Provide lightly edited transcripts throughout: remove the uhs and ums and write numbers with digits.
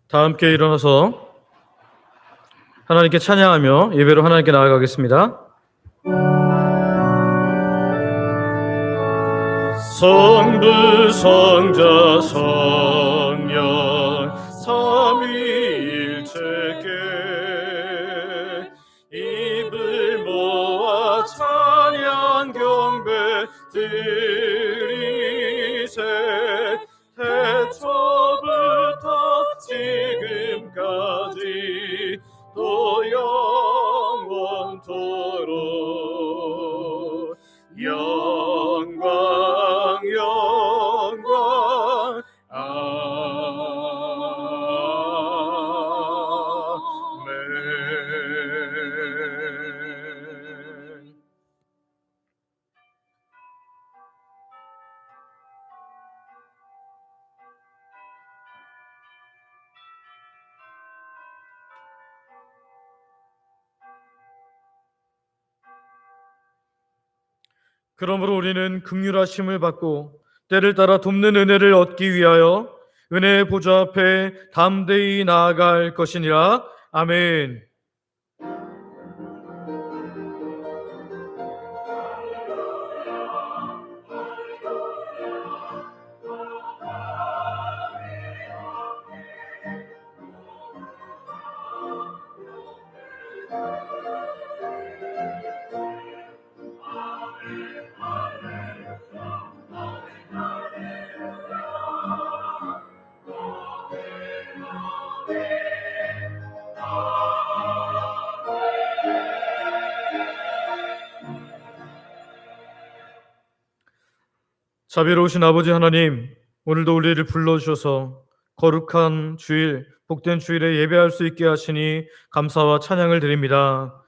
다 함께 일어나서 하나님께 찬양하며 예배로 하나님께 나아가겠습니다. 성부 성자 성령 삼위일체께 입을 모아 찬양 경배 드리세. 태초부터 지금까지 또 영원토록 영광 영광 아멘. 그러므로 우리는 긍휼하심을 받고 때를 따라 돕는 은혜를 얻기 위하여 은혜의 보좌 앞에 담대히 나아갈 것이니라. 아멘. 자비로우신 아버지 하나님, 오늘도 우리를 불러주셔서 거룩한 주일, 복된 주일에 예배할 수 있게 하시니 감사와 찬양을 드립니다.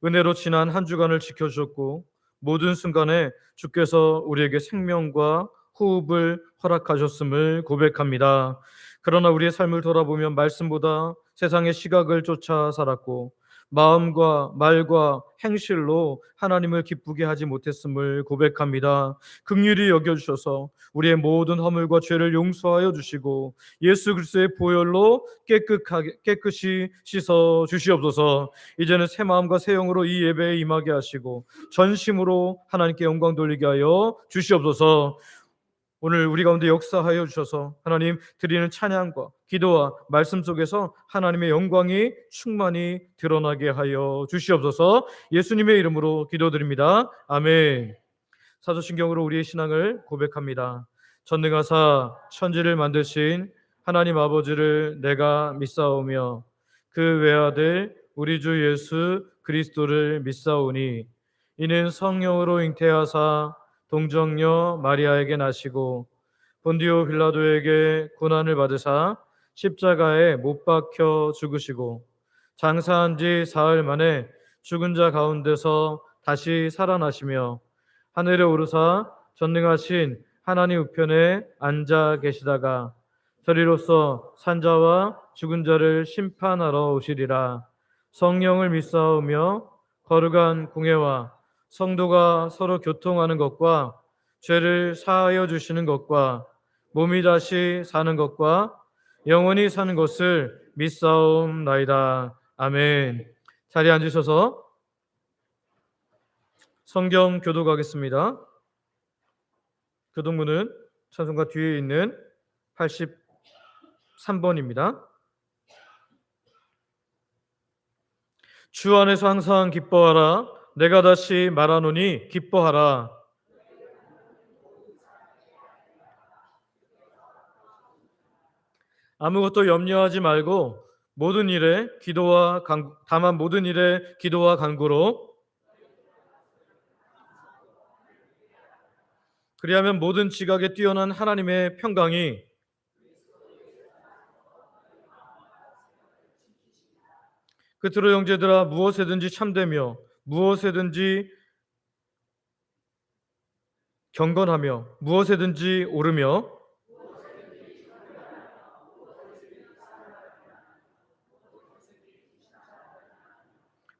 은혜로 지난 한 주간을 지켜주셨고 모든 순간에 주께서 우리에게 생명과 호흡을 허락하셨음을 고백합니다. 그러나 우리의 삶을 돌아보면 말씀보다 세상의 시각을 쫓아 살았고 마음과 말과 행실로 하나님을 기쁘게 하지 못했음을 고백합니다. 긍휼히 여겨주셔서 우리의 모든 허물과 죄를 용서하여 주시고 예수 그리스도의 보혈로 깨끗이 씻어 주시옵소서. 이제는 새 마음과 새 영으로 이 예배에 임하게 하시고 전심으로 하나님께 영광 돌리게 하여 주시옵소서. 오늘 우리 가운데 역사하여 주셔서 하나님 드리는 찬양과 기도와 말씀 속에서 하나님의 영광이 충만히 드러나게 하여 주시옵소서. 예수님의 이름으로 기도드립니다. 아멘. 사도신경으로 우리의 신앙을 고백합니다. 전능하사 천지를 만드신 하나님 아버지를 내가 믿사오며 그 외아들 우리 주 예수 그리스도를 믿사오니 이는 성령으로 잉태하사 동정녀 마리아에게 나시고 본디오 빌라도에게 고난을 받으사 십자가에 못 박혀 죽으시고 장사한 지 사흘 만에 죽은 자 가운데서 다시 살아나시며 하늘에 오르사 전능하신 하나님 우편에 앉아 계시다가 저리로서 산자와 죽은 자를 심판하러 오시리라. 성령을 믿사오며 거룩한 공회와 성도가 서로 교통하는 것과 죄를 사하여 주시는 것과 몸이 다시 사는 것과 영원히 사는 것을 믿사옵나이다. 아멘. 자리에 앉으셔서 성경 교독하겠습니다. 교독문은 찬송가 뒤에 있는 83번입니다. 주 안에서 항상 기뻐하라. 내가 다시 말하노니 기뻐하라. 아무것도 염려하지 말고 다만 모든 일에 기도와 간구로 그리하면 모든 지각에 뛰어난 하나님의 평강이 끝으로 형제들아 무엇에든지 참되며 무엇에든지 경건하며 무엇에든지 오르며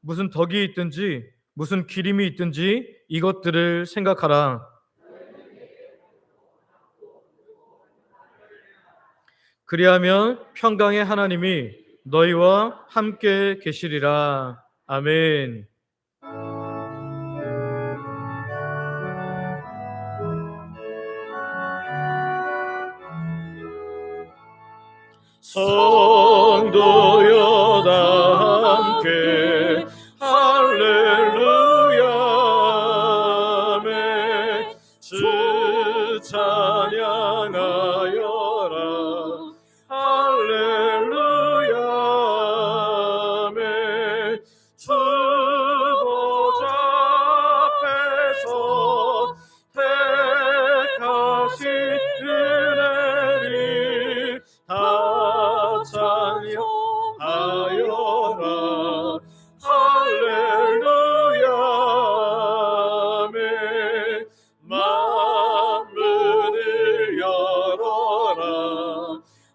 무슨 덕이 있든지 무슨 기림이 있든지 이것들을 생각하라. 그리하면 평강의 하나님이 너희와 함께 계시리라. 아멘. 성도여 다 함께 할렐루야 아멘. 주 찬양하여라 할렐루야 아멘. 주 보좌 앞에서 택하신 은혜를 다 찬양하여라 할렐루야 아멘. 만문을 열어라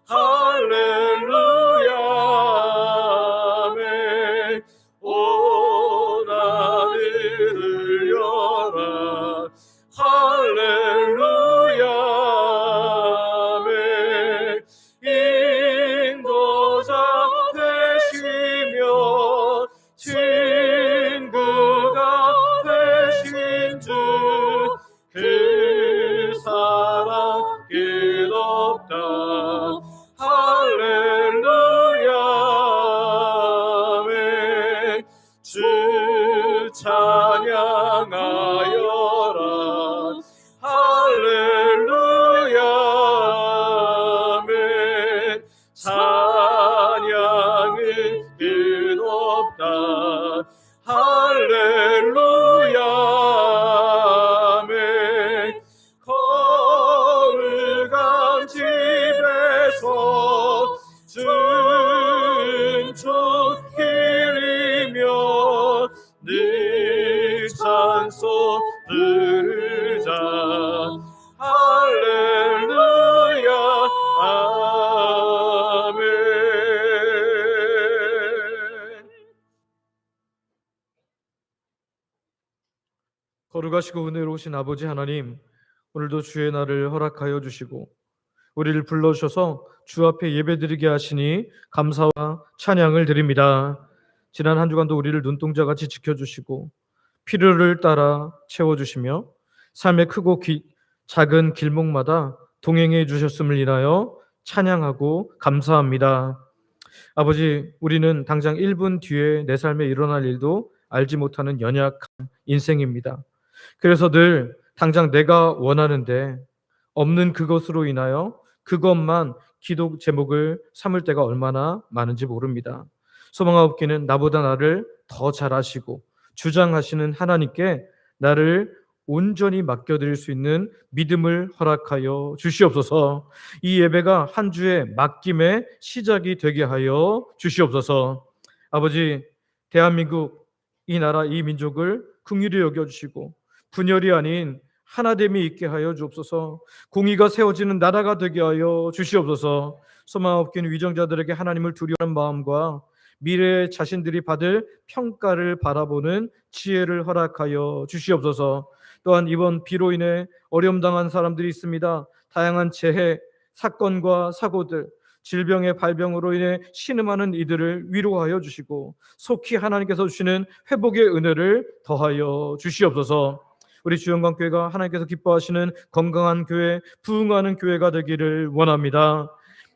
할렐루야 아멘. 온 하늘을 열라 할렐루야 아멘. 인도자 되시며 친구가 되신 주 그 사랑 끝없다 할렐루야 아멘. 주 찬양하여라 할렐루야 아멘. 찬양은 끝없다 할렐루야 아멘. 거룩한 집에서 준총 기리며 늘 찬송 부르자 할렐루야 아멘. 거룩하시고 은혜로우신 아버지 하나님, 오늘도 주의 날을 허락하여 주시고 우리를 불러주셔서 주 앞에 예배드리게 하시니 감사와 찬양을 드립니다. 지난 한 주간도 우리를 눈동자같이 지켜주시고 필요를 따라 채워주시며 삶의 크고 작은 길목마다 동행해 주셨음을 인하여 찬양하고 감사합니다. 아버지, 우리는 당장 1분 뒤에 내 삶에 일어날 일도 알지 못하는 연약한 인생입니다. 그래서 늘 당장 내가 원하는데 없는 그것으로 인하여 그것만 기도 제목을 삼을 때가 얼마나 많은지 모릅니다. 소망하옵기는 나보다 나를 더 잘 아시고 주장하시는 하나님께 나를 온전히 맡겨드릴 수 있는 믿음을 허락하여 주시옵소서. 이 예배가 한 주의 맡김의 시작이 되게 하여 주시옵소서. 아버지, 대한민국, 이 나라, 이 민족을 긍휼히 여겨주시고 분열이 아닌 하나됨이 있게 하여 주옵소서. 공의가 세워지는 나라가 되게 하여 주시옵소서. 소망없긴 위정자들에게 하나님을 두려워하는 마음과 미래의 자신들이 받을 평가를 바라보는 지혜를 허락하여 주시옵소서. 또한 이번 비로 인해 어려움 당한 사람들이 있습니다. 다양한 재해, 사건과 사고들, 질병의 발병으로 인해 신음하는 이들을 위로하여 주시고 속히 하나님께서 주시는 회복의 은혜를 더하여 주시옵소서. 우리 주영광교회가 하나님께서 기뻐하시는 건강한 교회, 부흥하는 교회가 되기를 원합니다.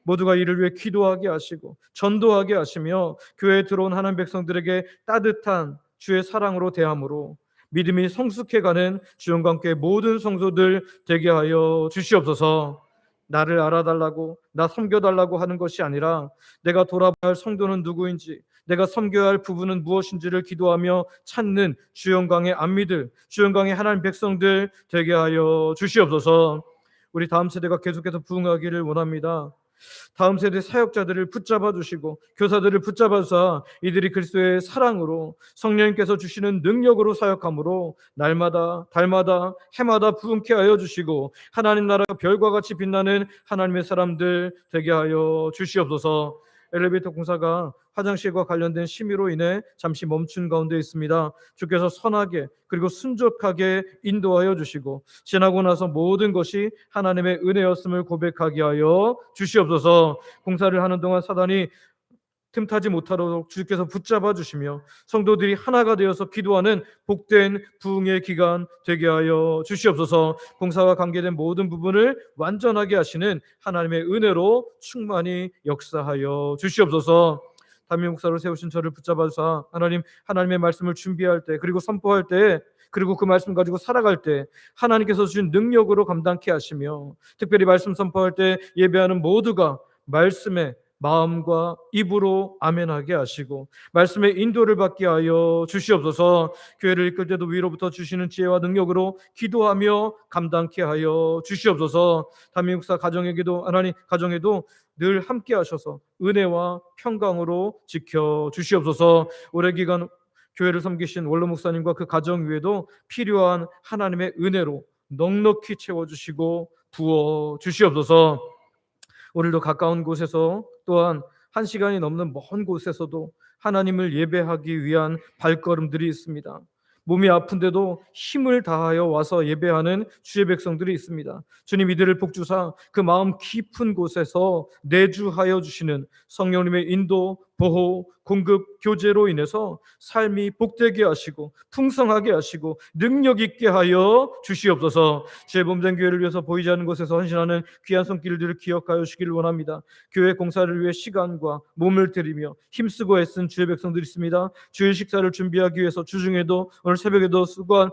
모두가 이를 위해 기도하게 하시고 전도하게 하시며 교회에 들어온 하나님 백성들에게 따뜻한 주의 사랑으로 대함으로 믿음이 성숙해가는 주영광교회 모든 성도들 되게 하여 주시옵소서. 나를 알아달라고, 나 섬겨달라고 하는 것이 아니라 내가 돌아봐야 할 성도는 누구인지, 내가 섬겨야 할 부분은 무엇인지를 기도하며 찾는 주영광의 안미들, 주영광의 하나님 백성들 되게 하여 주시옵소서. 우리 다음 세대가 계속해서 부흥하기를 원합니다. 다음 세대 사역자들을 붙잡아 주시고 교사들을 붙잡아 주사 이들이 그리스도의 사랑으로 성령님께서 주시는 능력으로 사역함으로 날마다 달마다 해마다 부흥케 하여 주시고 하나님 나라가 별과 같이 빛나는 하나님의 사람들 되게 하여 주시옵소서. 엘리베이터 공사가 화장실과 관련된 심의로 인해 잠시 멈춘 가운데 있습니다. 주께서 선하게 그리고 순적하게 인도하여 주시고 지나고 나서 모든 것이 하나님의 은혜였음을 고백하게 하여 주시옵소서. 공사를 하는 동안 사단이 틈타지 못하도록 주께서 붙잡아 주시며 성도들이 하나가 되어서 기도하는 복된 부흥의 기간 되게 하여 주시옵소서. 공사와 관계된 모든 부분을 완전하게 하시는 하나님의 은혜로 충만히 역사하여 주시옵소서. 담임 목사로 세우신 저를 붙잡아서 하나님의 말씀을 준비할 때 그리고 선포할 때 그리고 그 말씀 가지고 살아갈 때 하나님께서 주신 능력으로 감당케 하시며 특별히 말씀 선포할 때 예배하는 모두가 말씀에 마음과 입으로 아멘하게 하시고 말씀의 인도를 받게 하여 주시옵소서. 교회를 이끌 때도 위로부터 주시는 지혜와 능력으로 기도하며 감당케 하여 주시옵소서. 담임 목사 가정에게도 하나님 가정에도 늘 함께 하셔서 은혜와 평강으로 지켜 주시옵소서. 오래 기간 교회를 섬기신 원로 목사님과 그 가정 위에도 필요한 하나님의 은혜로 넉넉히 채워주시고 부어 주시옵소서. 오늘도 가까운 곳에서 또한 1시간이 넘는 먼 곳에서도 하나님을 예배하기 위한 발걸음들이 있습니다. 몸이 아픈데도 힘을 다하여 와서 예배하는 주의 백성들이 있습니다. 주님 이들을 복주사 그 마음 깊은 곳에서 내주하여 주시는 성령님의 인도, 보호, 공급, 교제로 인해서 삶이 복되게 하시고 풍성하게 하시고 능력 있게 하여 주시옵소서. 주의 몸된 교회를 위해서 보이지 않는 곳에서 헌신하는 귀한 손길들을 기억하여 주시기를 원합니다. 교회 공사를 위해 시간과 몸을 들이며 힘쓰고 애쓴 주의 백성들이 있습니다. 주의 식사를 준비하기 위해서 주중에도 오늘 새벽에도 수고한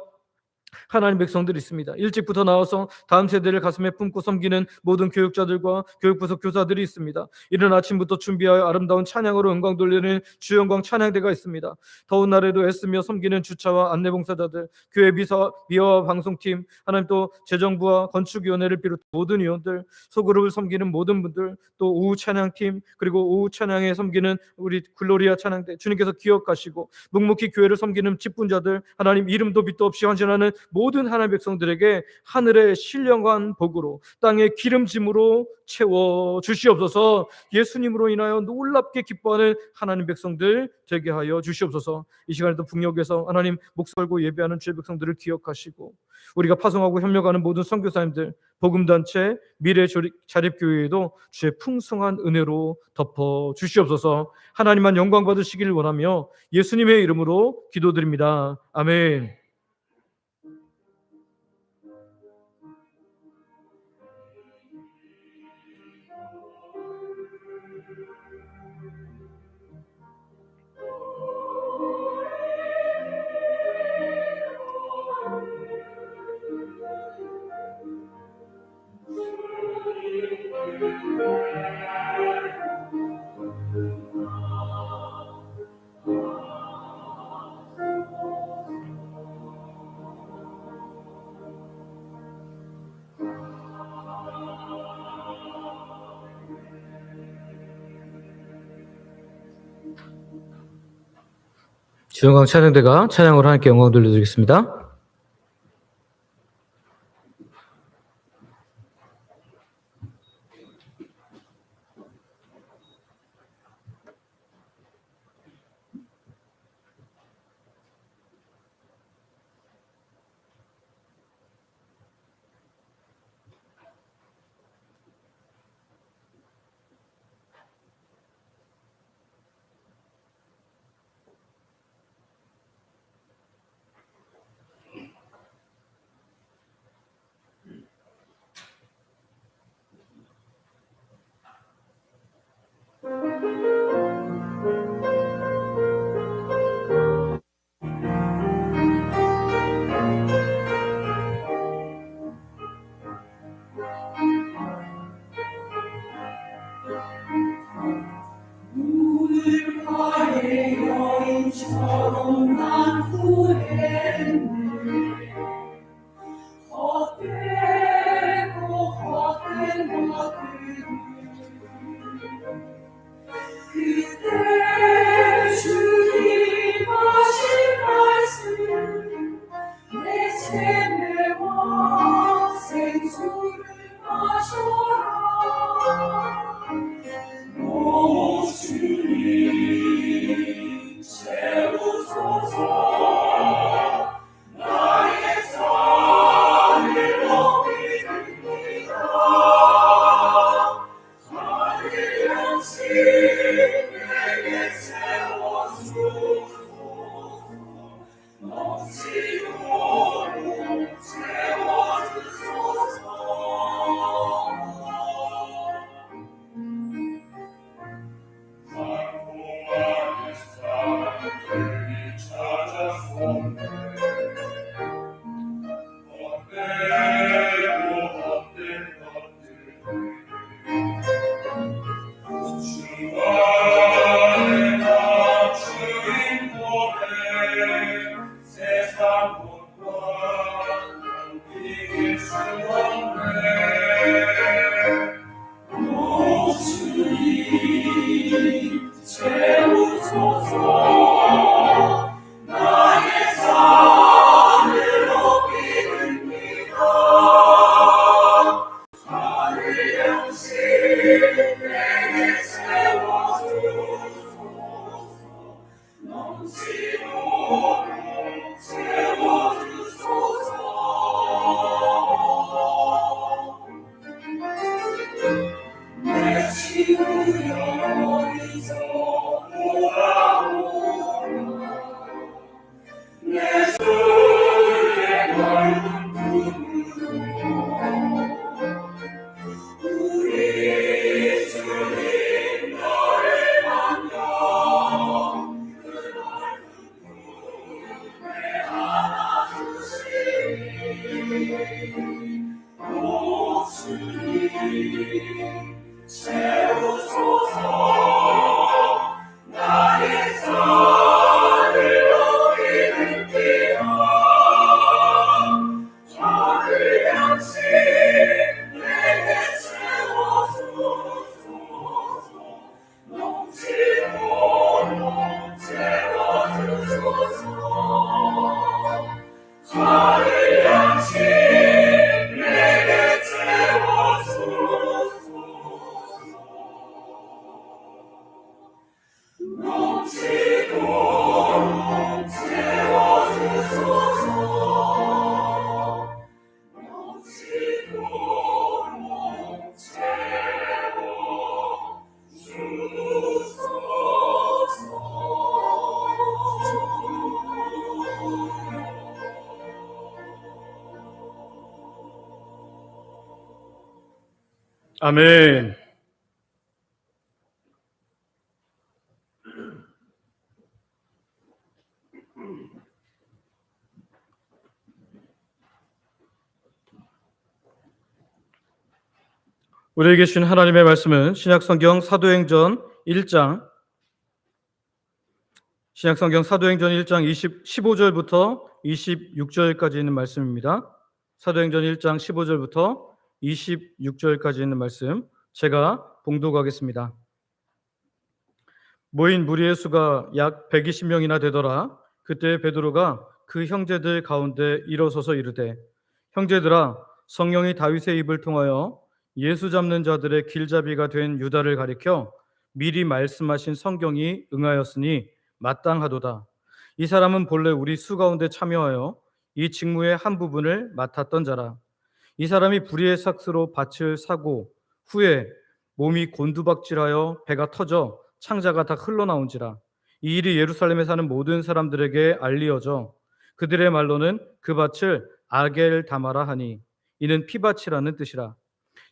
하나님 백성들이 있습니다. 일찍부터 나와서 다음 세대를 가슴에 품고 섬기는 모든 교육자들과 교육부서 교사들이 있습니다. 이른 아침부터 준비하여 아름다운 찬양으로 영광 돌리는 주영광 찬양대가 있습니다. 더운 날에도 애쓰며 섬기는 주차와 안내봉사자들, 교회 미화와 방송팀, 하나님 또 재정부와 건축위원회를 비롯 모든 위원들, 소그룹을 섬기는 모든 분들, 또 오후 찬양팀, 그리고 오후 찬양에 섬기는 우리 글로리아 찬양대, 주님께서 기억하시고 묵묵히 교회를 섬기는 직분자들, 하나님 이름도 빛도 없이 헌신하는 모든 하나님의 백성들에게 하늘의 신령한 복으로 땅의 기름짐으로 채워 주시옵소서. 예수님으로 인하여 놀랍게 기뻐하는 하나님 백성들 되게 하여 주시옵소서. 이 시간에도 북녘에서 하나님 목소 걸고 예배하는 주의 백성들을 기억하시고 우리가 파송하고 협력하는 모든 선교사님들, 복음단체, 미래 자립교회에도 주의 풍성한 은혜로 덮어 주시옵소서. 하나님만 영광 받으시기를 원하며 예수님의 이름으로 기도드립니다. 아멘. 주영광 찬양대가 찬양으로 하나님께 영광 돌려드리겠습니다. 생수를 마셔라. 아멘. 우리에게 주신 하나님의 말씀은 신약성경 사도행전 1장 15절부터 26절까지 있는 말씀입니다. 사도행전 1장 15절부터 26절까지 있는 말씀 제가 봉독하겠습니다. 모인 무리의 수가 약 120명이나 되더라. 그때 베드로가 그 형제들 가운데 일어서서 이르되, 형제들아, 성령이 다윗의 입을 통하여 예수 잡는 자들의 길잡이가 된 유다를 가리켜 미리 말씀하신 성경이 응하였으니 마땅하도다. 이 사람은 본래 우리 수 가운데 참여하여 이 직무의 한 부분을 맡았던 자라. 이 사람이 불의의 삭스로 밭을 사고 후에 몸이 곤두박질하여 배가 터져 창자가 다 흘러나온지라. 이 일이 예루살렘에 사는 모든 사람들에게 알리어져 그들의 말로는 그 밭을 아겔다마라 하니 이는 피밭이라는 뜻이라.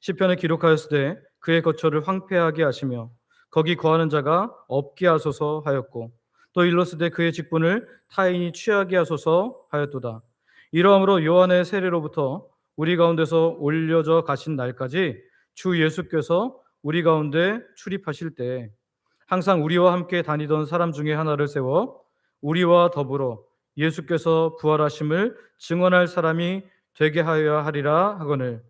시편에 기록하였으되 그의 거처를 황폐하게 하시며 거기 거하는 자가 없게 하소서 하였고, 또 일렀으되 그의 직분을 타인이 취하게 하소서 하였도다. 이러함으로 요한의 세례로부터 우리 가운데서 올려져 가신 날까지 주 예수께서 우리 가운데 출입하실 때 항상 우리와 함께 다니던 사람 중에 하나를 세워 우리와 더불어 예수께서 부활하심을 증언할 사람이 되게 하여야 하리라 하거늘,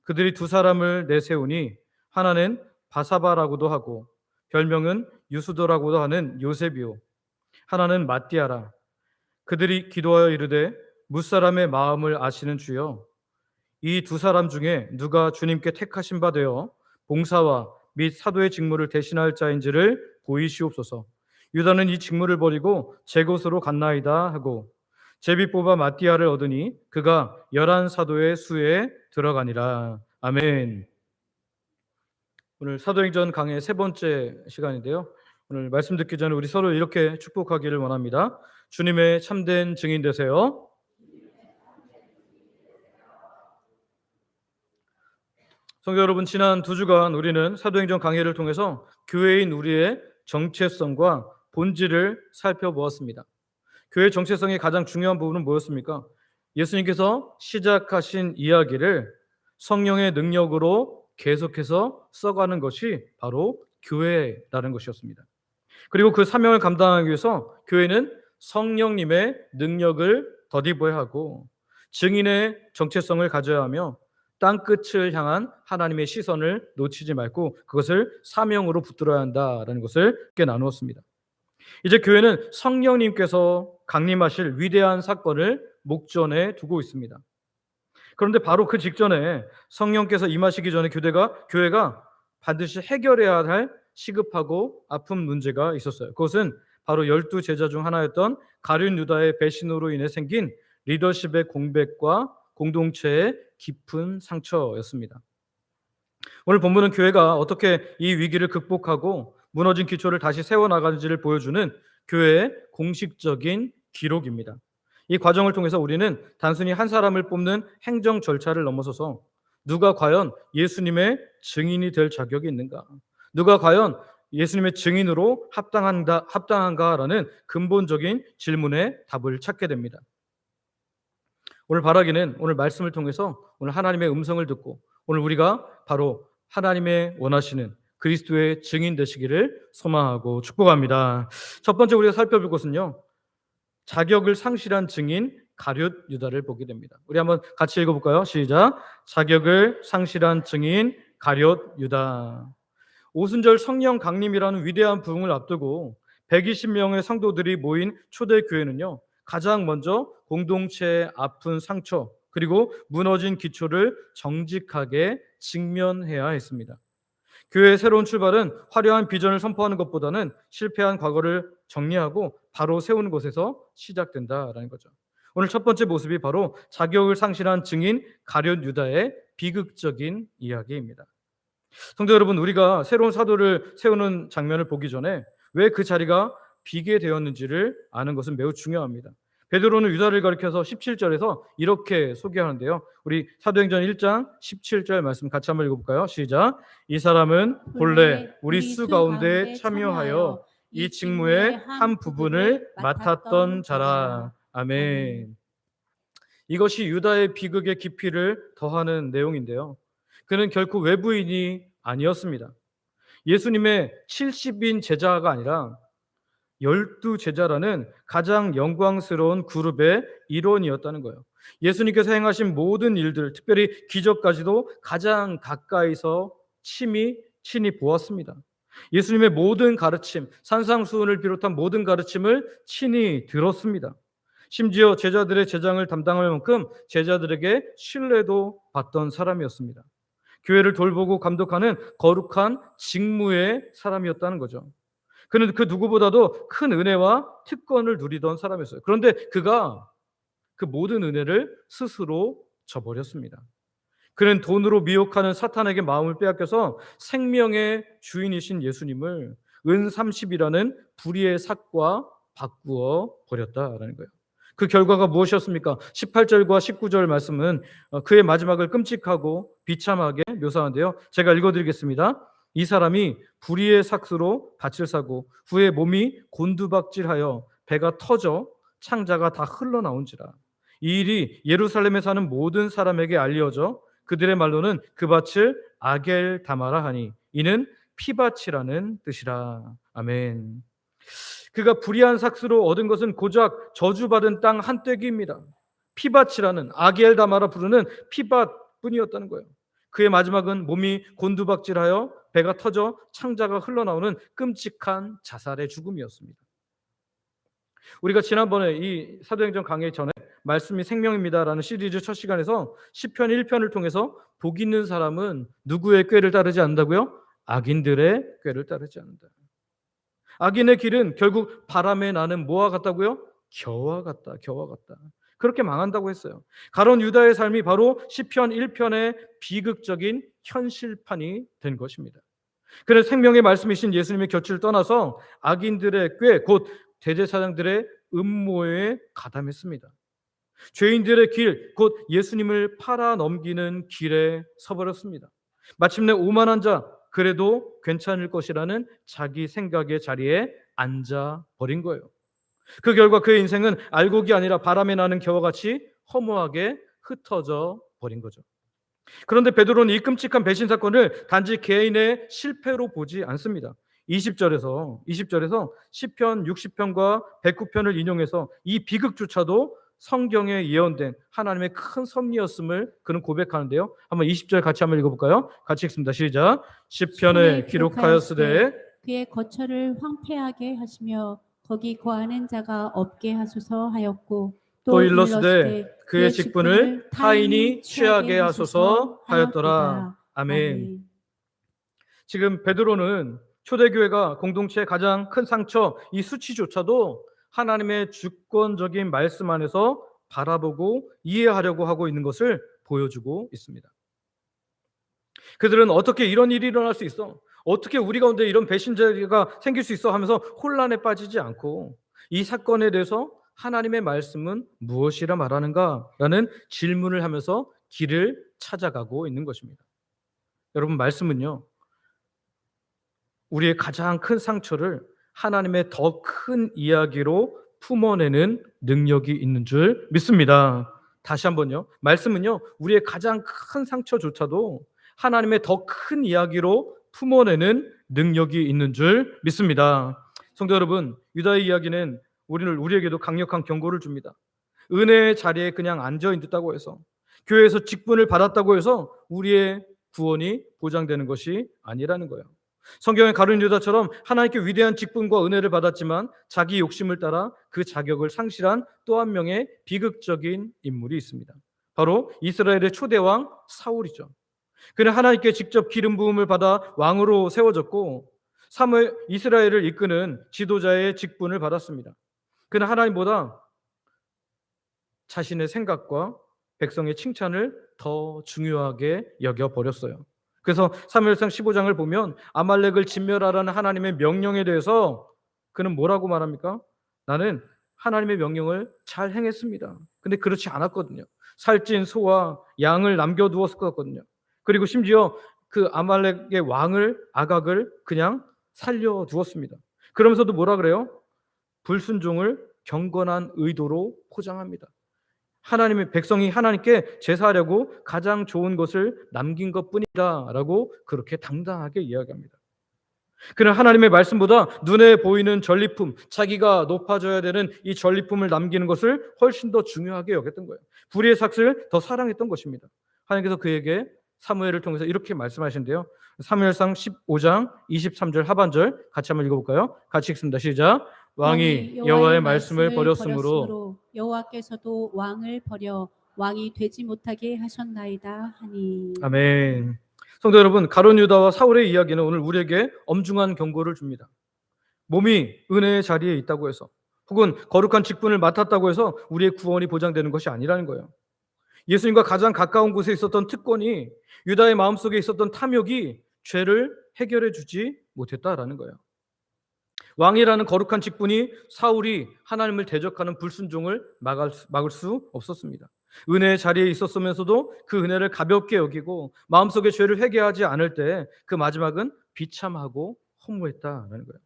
그들이 두 사람을 내세우니 하나는 바사바라고도 하고 별명은 유수도라고도 하는 요셉이요, 하나는 마띠아라. 그들이 기도하여 이르되, 무사람의 마음을 아시는 주여, 이 두 사람 중에 누가 주님께 택하신 바 되어 봉사와 및 사도의 직무를 대신할 자인지를 보이시옵소서. 유다는 이 직무를 버리고 제 곳으로 갔나이다 하고 제비 뽑아 마띠아를 얻으니 그가 11 사도의 수에 들어가니라. 아멘. 오늘 사도행전 강의 세 번째 시간인데요. 오늘 말씀 듣기 전에 우리 서로 이렇게 축복하기를 원합니다. 주님의 참된 증인 되세요. 성도 여러분, 지난 두 주간 우리는 사도행전 강해를 통해서 교회인 우리의 정체성과 본질을 살펴보았습니다. 교회의 정체성의 가장 중요한 부분은 뭐였습니까? 예수님께서 시작하신 이야기를 성령의 능력으로 계속해서 써가는 것이 바로 교회라는 것이었습니다. 그리고 그 사명을 감당하기 위해서 교회는 성령님의 능력을 덧입어야 하고 증인의 정체성을 가져야 하며 땅끝을 향한 하나님의 시선을 놓치지 말고 그것을 사명으로 붙들어야 한다라는 것을 꽤 나누었습니다. 이제 교회는 성령님께서 강림하실 위대한 사건을 목전에 두고 있습니다. 그런데 바로 그 직전에 성령께서 임하시기 전에 교회가 반드시 해결해야 할 시급하고 아픈 문제가 있었어요. 그것은 바로 12제자 중 하나였던 가룟 유다의 배신으로 인해 생긴 리더십의 공백과 공동체의 깊은 상처였습니다. 오늘 본문은 교회가 어떻게 이 위기를 극복하고 무너진 기초를 다시 세워나가는지를 보여주는 교회의 공식적인 기록입니다. 이 과정을 통해서 우리는 단순히 한 사람을 뽑는 행정 절차를 넘어서서 누가 과연 예수님의 증인이 될 자격이 있는가? 누가 과연 예수님의 증인으로 합당한가라는 근본적인 질문에 답을 찾게 됩니다. 오늘 바라기는 오늘 말씀을 통해서 오늘 하나님의 음성을 듣고 오늘 우리가 바로 하나님의 원하시는 그리스도의 증인 되시기를 소망하고 축복합니다. 첫 번째 우리가 살펴볼 것은요, 자격을 상실한 증인 가룟 유다를 보게 됩니다. 우리 한번 같이 읽어볼까요? 시작. 자격을 상실한 증인 가룟 유다. 오순절 성령 강림이라는 위대한 부흥을 앞두고 120명의 성도들이 모인 초대교회는요, 가장 먼저 공동체의 아픈 상처 그리고 무너진 기초를 정직하게 직면해야 했습니다. 교회의 새로운 출발은 화려한 비전을 선포하는 것보다는 실패한 과거를 정리하고 바로 세우는 것에서 시작된다라는 거죠. 오늘 첫 번째 모습이 바로 자격을 상실한 증인 가룟 유다의 비극적인 이야기입니다. 성도 여러분, 우리가 새로운 사도를 세우는 장면을 보기 전에 왜 그 자리가 비게 되었는지를 아는 것은 매우 중요합니다. 베드로는 유다를 가리켜서 17절에서 이렇게 소개하는데요. 우리 사도행전 1장 17절 말씀 같이 한번 읽어볼까요? 시작. 이 사람은 본래 우리 수 가운데 참여하여 이 직무의 한 부분을 맡았던 자라. 아멘. 이것이 유다의 비극의 깊이를 더하는 내용인데요. 그는 결코 외부인이 아니었습니다. 예수님의 70인 제자가 아니라 12제자라는 가장 영광스러운 그룹의 일원이었다는 거예요. 예수님께서 행하신 모든 일들, 특별히 기적까지도 가장 가까이서 친히 보았습니다. 예수님의 모든 가르침, 산상수훈을 비롯한 모든 가르침을 친히 들었습니다. 심지어 제자들의 제장을 담당할 만큼 제자들에게 신뢰도 받던 사람이었습니다. 교회를 돌보고 감독하는 거룩한 직무의 사람이었다는 거죠. 그는 그 누구보다도 큰 은혜와 특권을 누리던 사람이었어요. 그런데 그가 그 모든 은혜를 스스로 저버렸습니다. 그는 돈으로 미혹하는 사탄에게 마음을 빼앗겨서 생명의 주인이신 예수님을 은 30이라는 불의의 삭과 바꾸어 버렸다라는 거예요. 그 결과가 무엇이었습니까? 18절과 19절 말씀은 그의 마지막을 끔찍하고 비참하게 묘사하는데요. 제가 읽어드리겠습니다. 이 사람이 불의의 삭스로 밭을 사고 후에 몸이 곤두박질하여 배가 터져 창자가 다 흘러나온지라. 이 일이 예루살렘에 사는 모든 사람에게 알려져 그들의 말로는 그 밭을 아겔다마라 하니 이는 피밭이라는 뜻이라. 아멘. 그가 불의한 삭스로 얻은 것은 고작 저주받은 땅 한 떼기입니다. 피밭이라는 아겔다마라 부르는 피밭뿐이었다는 거예요. 그의 마지막은 몸이 곤두박질하여 배가 터져 창자가 흘러나오는 끔찍한 자살의 죽음이었습니다. 우리가 지난번에 이 사도행전 강의 전에 말씀이 생명입니다라는 시리즈 첫 시간에서 시편 1편을 통해서 복 있는 사람은 누구의 꾀를 따르지 않는다고요? 악인들의 꾀를 따르지 않는다. 악인의 길은 결국 바람에 나는 뭐와 같다고요? 겨와 같다. 그렇게 망한다고 했어요. 가룟 유다의 삶이 바로 시편 1편의 비극적인 현실판이 된 것입니다. 그는 생명의 말씀이신 예수님의 곁을 떠나서 악인들의 꾀, 곧 대제사장들의 음모에 가담했습니다. 죄인들의 길, 곧 예수님을 팔아 넘기는 길에 서버렸습니다. 마침내 오만한 자, 그래도 괜찮을 것이라는 자기 생각의 자리에 앉아 버린 거예요. 그 결과 그의 인생은 알곡이 아니라 바람에 나는 겨와 같이 허무하게 흩어져 버린 거죠. 그런데 베드로는 이 끔찍한 배신 사건을 단지 개인의 실패로 보지 않습니다. 20절에서 시편 60편과 109편을 인용해서 이 비극조차도 성경에 예언된 하나님의 큰 섭리였음을 그는 고백하는데요. 한번 20절 같이 한번 읽어볼까요? 같이 읽습니다. 시작. 시편에 기록하였으되 그의 거처를 황폐하게 하시며 거기 거하는 자가 없게 하소서 하였고 또 일러스되 그의 직분을 타인이 취하게 하소서 하였더라. 아멘. 지금 베드로는 초대교회가 공동체의 가장 큰 상처, 이 수치조차도 하나님의 주권적인 말씀 안에서 바라보고 이해하려고 하고 있는 것을 보여주고 있습니다. 그들은 어떻게 이런 일이 일어날 수 있어? 어떻게 우리 가운데 이런 배신자가 생길 수 있어? 하면서 혼란에 빠지지 않고 이 사건에 대해서 하나님의 말씀은 무엇이라 말하는가? 라는 질문을 하면서 길을 찾아가고 있는 것입니다. 여러분, 말씀은요, 우리의 가장 큰 상처를 하나님의 더 큰 이야기로 품어내는 능력이 있는 줄 믿습니다. 다시 한번요. 말씀은요, 우리의 가장 큰 상처조차도 하나님의 더 큰 이야기로 품어내는 능력이 있는 줄 믿습니다. 성도 여러분, 유다의 이야기는 우리에게도 강력한 경고를 줍니다. 은혜의 자리에 그냥 앉아 있다고 해서, 교회에서 직분을 받았다고 해서 우리의 구원이 보장되는 것이 아니라는 거예요. 성경의 가룟 유다처럼 하나님께 위대한 직분과 은혜를 받았지만 자기 욕심을 따라 그 자격을 상실한 또 한 명의 비극적인 인물이 있습니다. 바로 이스라엘의 초대왕 사울이죠. 그는 하나님께 직접 기름 부음을 받아 왕으로 세워졌고 이스라엘을 이끄는 지도자의 직분을 받았습니다. 그는 하나님보다 자신의 생각과 백성의 칭찬을 더 중요하게 여겨버렸어요. 그래서 사무엘상 15장을 보면 아말렉을 진멸하라는 하나님의 명령에 대해서 그는 뭐라고 말합니까? 나는 하나님의 명령을 잘 행했습니다. 근데 그렇지 않았거든요. 살찐 소와 양을 남겨두었을 것 같거든요. 그리고 심지어 그 아말렉의 왕을 아각을 그냥 살려두었습니다. 그러면서도 뭐라 그래요? 불순종을 경건한 의도로 포장합니다. 하나님의 백성이 하나님께 제사하려고 가장 좋은 것을 남긴 것뿐이다 라고 그렇게 당당하게 이야기합니다. 그는 하나님의 말씀보다 눈에 보이는 전리품, 자기가 높아져야 되는 이 전리품을 남기는 것을 훨씬 더 중요하게 여겼던 거예요. 불의의 삭슬을 더 사랑했던 것입니다. 하나님께서 그에게 사무엘을 통해서 이렇게 말씀하신대요. 사무엘상 15장 23절 하반절 같이 한번 읽어볼까요? 같이 읽습니다. 시작. 왕이 여호와의 말씀을 버렸으므로 여호와께서도 왕을 버려 왕이 되지 못하게 하셨나이다 하니. 아멘. 성도 여러분, 가룟 유다와 사울의 이야기는 오늘 우리에게 엄중한 경고를 줍니다. 몸이 은혜의 자리에 있다고 해서 혹은 거룩한 직분을 맡았다고 해서 우리의 구원이 보장되는 것이 아니라는 거예요. 예수님과 가장 가까운 곳에 있었던 특권이, 유다의 마음속에 있었던 탐욕이 죄를 해결해 주지 못했다라는 거예요. 왕이라는 거룩한 직분이 사울이 하나님을 대적하는 불순종을 막을 수 없었습니다. 은혜의 자리에 있었으면서도 그 은혜를 가볍게 여기고 마음속의 죄를 회개하지 않을 때 그 마지막은 비참하고 허무했다라는 거예요.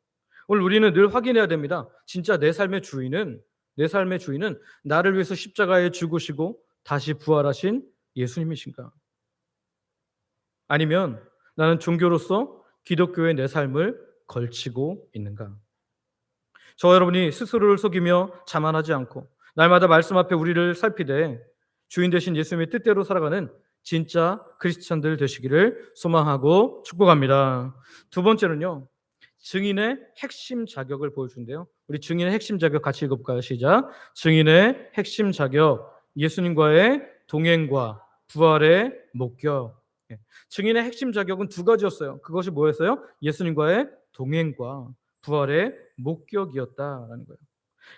오늘 우리는 늘 확인해야 됩니다. 진짜 내 삶의 주인은 나를 위해서 십자가에 죽으시고 다시 부활하신 예수님이신가? 아니면 나는 종교로서 기독교의 내 삶을 걸치고 있는가? 저와 여러분이 스스로를 속이며 자만하지 않고 날마다 말씀 앞에 우리를 살피되 주인 되신 예수님의 뜻대로 살아가는 진짜 크리스찬들 되시기를 소망하고 축복합니다. 두 번째는요, 증인의 핵심 자격을 보여준대요. 우리 증인의 핵심 자격 같이 읽어볼까요? 시작. 증인의 핵심 자격, 예수님과의 동행과 부활의 목격. 증인의 핵심 자격은 두 가지였어요. 그것이 뭐였어요? 예수님과의 동행과 부활의 목격이었다라는 거예요.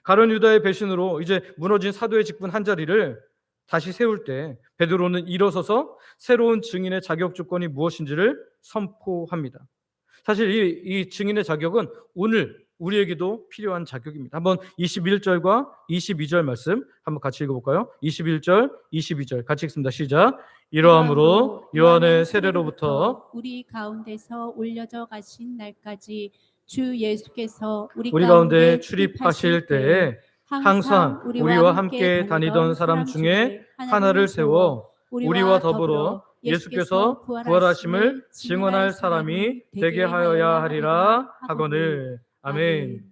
가룟 유다의 배신으로 이제 무너진 사도의 직분 한 자리를 다시 세울 때 베드로는 일어서서 새로운 증인의 자격 조건이 무엇인지를 선포합니다. 사실 이 증인의 자격은 오늘 우리에게도 필요한 자격입니다. 한번 21절과 22절 말씀 한번 같이 읽어볼까요? 21절, 22절 같이 읽습니다. 시작. 이러함으로 요한의 세례로부터 우리 가운데서 올려져 가신 날까지 주 예수께서 우리 가운데 출입하실 때에 항상 우리와 함께 다니던 사람 중에 하나를 세워 우리와 더불어 예수께서 부활하심을 증언할 사람이 되게 하여야 하리라 하거늘. 아멘.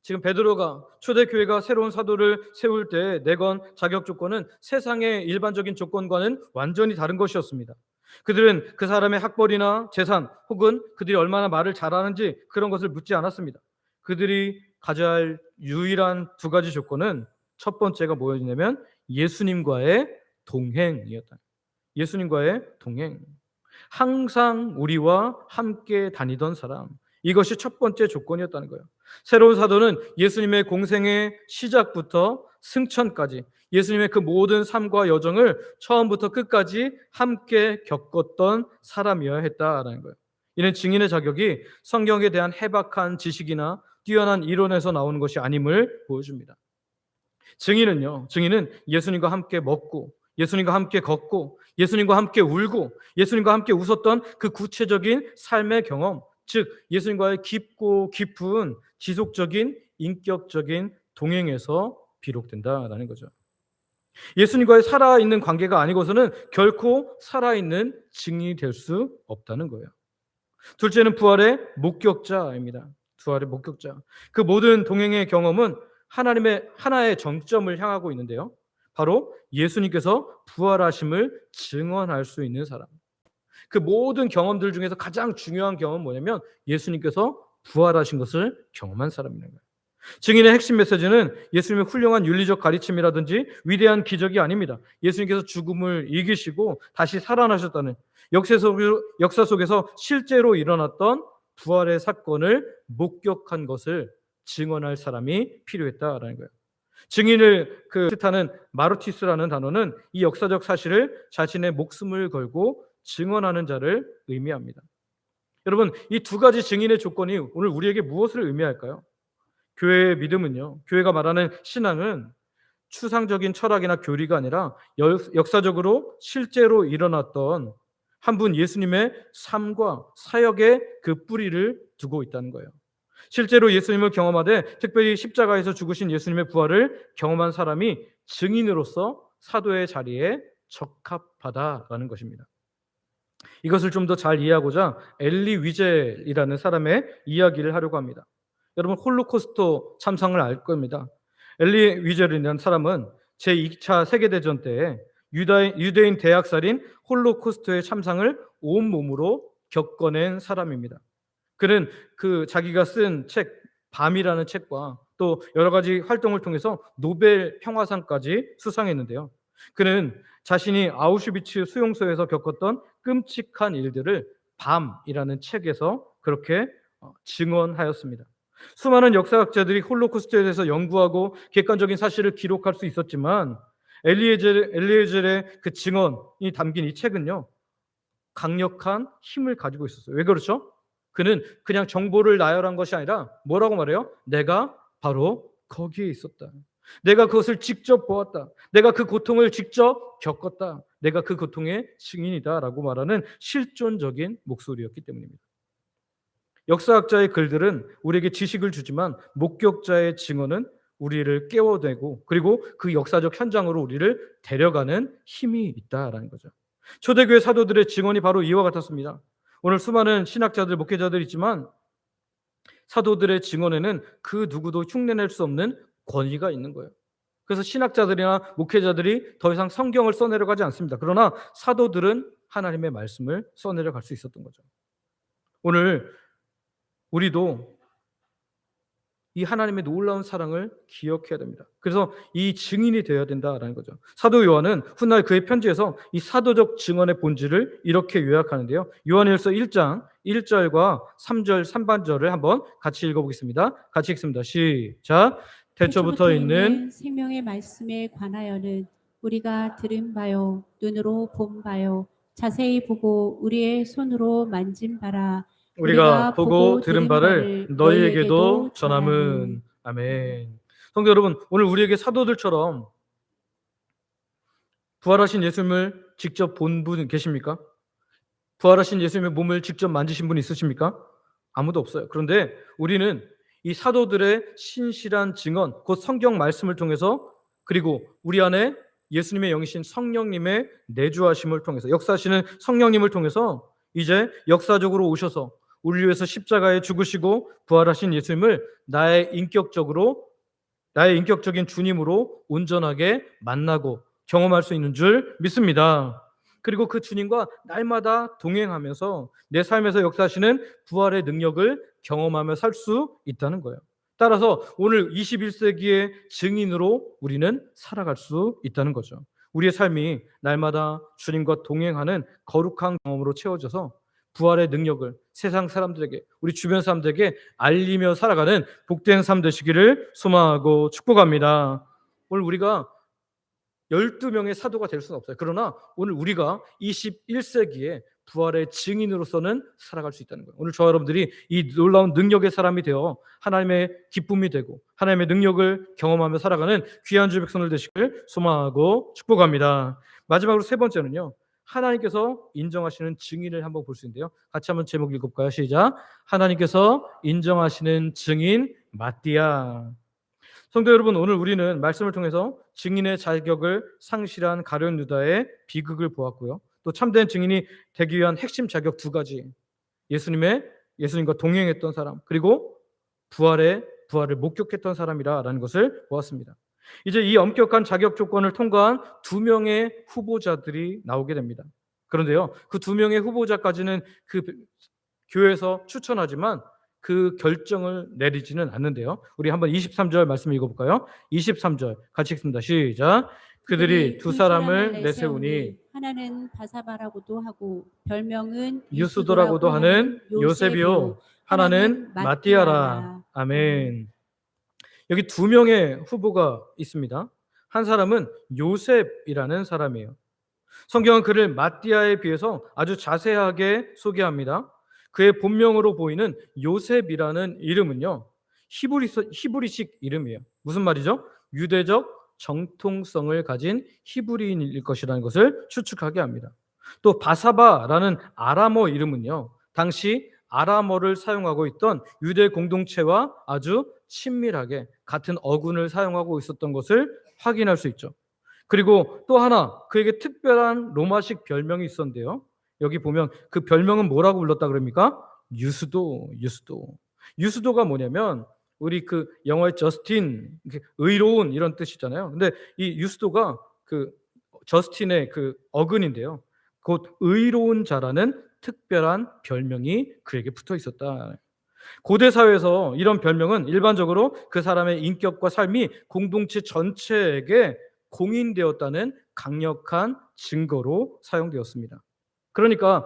지금 베드로가 초대교회가 새로운 사도를 세울 때 내건 자격 조건은 세상의 일반적인 조건과는 완전히 다른 것이었습니다. 그들은 그 사람의 학벌이나 재산 혹은 그들이 얼마나 말을 잘하는지 그런 것을 묻지 않았습니다. 그들이 가져야 할 유일한 두 가지 조건은 첫 번째가 뭐였냐면 예수님과의 동행이었다. 예수님과의 동행. 항상 우리와 함께 다니던 사람. 이것이 첫 번째 조건이었다는 거예요. 새로운 사도는 예수님의 공생의 시작부터 승천까지 예수님의 그 모든 삶과 여정을 처음부터 끝까지 함께 겪었던 사람이어야 했다라는 거예요. 이는 증인의 자격이 성경에 대한 해박한 지식이나 뛰어난 이론에서 나오는 것이 아님을 보여줍니다. 증인은 예수님과 함께 먹고 예수님과 함께 걷고 예수님과 함께 울고 예수님과 함께 웃었던 그 구체적인 삶의 경험, 즉 예수님과의 깊고 깊은 지속적인 인격적인 동행에서 비록된다라는 거죠. 예수님과의 살아있는 관계가 아니고서는 결코 살아있는 증인이 될 수 없다는 거예요. 둘째는 부활의 목격자입니다. 부활의 목격자. 그 모든 동행의 경험은 하나님의 하나의 정점을 향하고 있는데요. 바로 예수님께서 부활하심을 증언할 수 있는 사람. 그 모든 경험들 중에서 가장 중요한 경험은 뭐냐면 예수님께서 부활하신 것을 경험한 사람이라는 거예요. 증인의 핵심 메시지는 예수님의 훌륭한 윤리적 가르침이라든지 위대한 기적이 아닙니다. 예수님께서 죽음을 이기시고 다시 살아나셨다는 역사 속에서 실제로 일어났던 부활의 사건을 목격한 것을 증언할 사람이 필요했다라는 거예요. 증인을 뜻하는 마르티스라는 단어는 이 역사적 사실을 자신의 목숨을 걸고 증언하는 자를 의미합니다. 여러분, 이 두 가지 증인의 조건이 오늘 우리에게 무엇을 의미할까요? 교회의 믿음은요, 교회가 말하는 신앙은 추상적인 철학이나 교리가 아니라 역사적으로 실제로 일어났던 한 분 예수님의 삶과 사역의 그 뿌리를 두고 있다는 거예요. 실제로 예수님을 경험하되 특별히 십자가에서 죽으신 예수님의 부활을 경험한 사람이 증인으로서 사도의 자리에 적합하다라는 것입니다. 이것을 좀 더 잘 이해하고자 엘리 위젤이라는 사람의 이야기를 하려고 합니다. 여러분 홀로코스트 참상을 알 겁니다. 엘리 위젤이라는 사람은 제2차 세계대전 때 유대인 대학살인 홀로코스트의 참상을 온몸으로 겪어낸 사람입니다. 그는 자기가 쓴 책 밤이라는 책과 또 여러 가지 활동을 통해서 노벨 평화상까지 수상했는데요. 그는 자신이 아우슈비츠 수용소에서 겪었던 끔찍한 일들을 밤이라는 책에서 그렇게 증언하였습니다. 수많은 역사학자들이 홀로코스트에 대해서 연구하고 객관적인 사실을 기록할 수 있었지만 엘리에젤의 그 증언이 담긴 이 책은요, 강력한 힘을 가지고 있었어요. 왜 그렇죠? 그는 그냥 정보를 나열한 것이 아니라 뭐라고 말해요? 내가 바로 거기에 있었다. 내가 그것을 직접 보았다. 내가 그 고통을 직접 겪었다. 내가 그 고통의 증인이다라고 말하는 실존적인 목소리였기 때문입니다. 역사학자의 글들은 우리에게 지식을 주지만 목격자의 증언은 우리를 깨워내고 그리고 그 역사적 현장으로 우리를 데려가는 힘이 있다라는 거죠. 초대교회 사도들의 증언이 바로 이와 같았습니다. 오늘 수많은 신학자들, 목회자들이 있지만 사도들의 증언에는 그 누구도 흉내낼 수 없는 권위가 있는 거예요. 그래서 신학자들이나 목회자들이 더 이상 성경을 써내려가지 않습니다. 그러나 사도들은 하나님의 말씀을 써내려갈 수 있었던 거죠. 오늘 우리도 이 하나님의 놀라운 사랑을 기억해야 됩니다. 그래서 이 증인이 되어야 된다라는 거죠. 사도 요한은 훗날 그의 편지에서 이 사도적 증언의 본질을 이렇게 요약하는데요. 요한일서 1장 1절과 3절 3반절을 한번 같이 읽어보겠습니다. 같이 읽습니다. 시작. 태초부터 있는 생명의 말씀에 관하여는 우리가 들은 바요 눈으로 본 바요 자세히 보고 우리의 손으로 만진 바라 우리가 보고 들은 바를 너희에게도 전함은. 아멘. 성도 여러분, 오늘 우리에게 사도들처럼 부활하신 예수님을 직접 본 분 계십니까? 부활하신 예수님의 몸을 직접 만지신 분 있으십니까? 아무도 없어요. 그런데 우리는 이 사도들의 신실한 증언, 곧 성경 말씀을 통해서, 그리고 우리 안에 예수님의 영이신 성령님의 내주하심을 통해서, 역사하시는 성령님을 통해서 이제 역사적으로 오셔서 우리 위해서 십자가에 죽으시고 부활하신 예수님을 나의 인격적인 주님으로 온전하게 만나고 경험할 수 있는 줄 믿습니다. 그리고 그 주님과 날마다 동행하면서 내 삶에서 역사하시는 부활의 능력을 경험하며 살 수 있다는 거예요. 따라서 오늘 21세기의 증인으로 우리는 살아갈 수 있다는 거죠. 우리의 삶이 날마다 주님과 동행하는 거룩한 경험으로 채워져서 부활의 능력을 세상 사람들에게, 우리 주변 사람들에게 알리며 살아가는 복된 삶 되시기를 소망하고 축복합니다. 오늘 우리가 12명의 사도가 될 수는 없어요. 그러나 오늘 우리가 21세기에 부활의 증인으로서는 살아갈 수 있다는 거예요. 오늘 저와 여러분들이 이 놀라운 능력의 사람이 되어 하나님의 기쁨이 되고 하나님의 능력을 경험하며 살아가는 귀한 주 백성들 되시길 소망하고 축복합니다. 마지막으로 세 번째는요, 하나님께서 인정하시는 증인을 한번 볼 수 있는데요. 같이 한번 제목 읽어볼까요? 시작. 하나님께서 인정하시는 증인 마띠아. 성도 여러분, 오늘 우리는 말씀을 통해서 증인의 자격을 상실한 가룟 유다의 비극을 보았고요. 또 참된 증인이 되기 위한 핵심 자격 두 가지, 예수님과 동행했던 사람, 그리고 부활을 목격했던 사람이라는 것을 보았습니다. 이제 이 엄격한 자격 조건을 통과한 두 명의 후보자들이 나오게 됩니다. 그런데요, 그 두 명의 후보자까지는 그 교회에서 추천하지만 그 결정을 내리지는 않는데요. 우리 한번 23절 말씀 읽어볼까요? 23절 같이 읽습니다. 시작. 그들이 두 사람을 내세우니 하나는 바사바라고도 하고 별명은 유스도라고도 하는 요셉이요, 하나는 마띠아라. 아멘. 여기 두 명의 후보가 있습니다. 한 사람은 요셉이라는 사람이에요. 성경은 그를 마띠아에 비해서 아주 자세하게 소개합니다. 그의 본명으로 보이는 요셉이라는 이름은요, 히브리식 이름이에요. 무슨 말이죠? 유대적 정통성을 가진 히브리인일 것이라는 것을 추측하게 합니다. 또 바사바라는 아람어 이름은요, 당시 아람어를 사용하고 있던 유대 공동체와 아주 친밀하게 같은 어군을 사용하고 있었던 것을 확인할 수 있죠. 그리고 또 하나, 그에게 특별한 로마식 별명이 있었는데요. 여기 보면 그 별명은 뭐라고 불렀다 그럽니까? 유스도. 유스도가 뭐냐면 우리 그 영어의 저스틴, 의로운 이런 뜻이잖아요. 근데 이 유스도가 그 저스틴의 그 어근인데요. 곧 의로운 자라는 특별한 별명이 그에게 붙어 있었다. 고대 사회에서 이런 별명은 일반적으로 그 사람의 인격과 삶이 공동체 전체에게 공인되었다는 강력한 증거로 사용되었습니다. 그러니까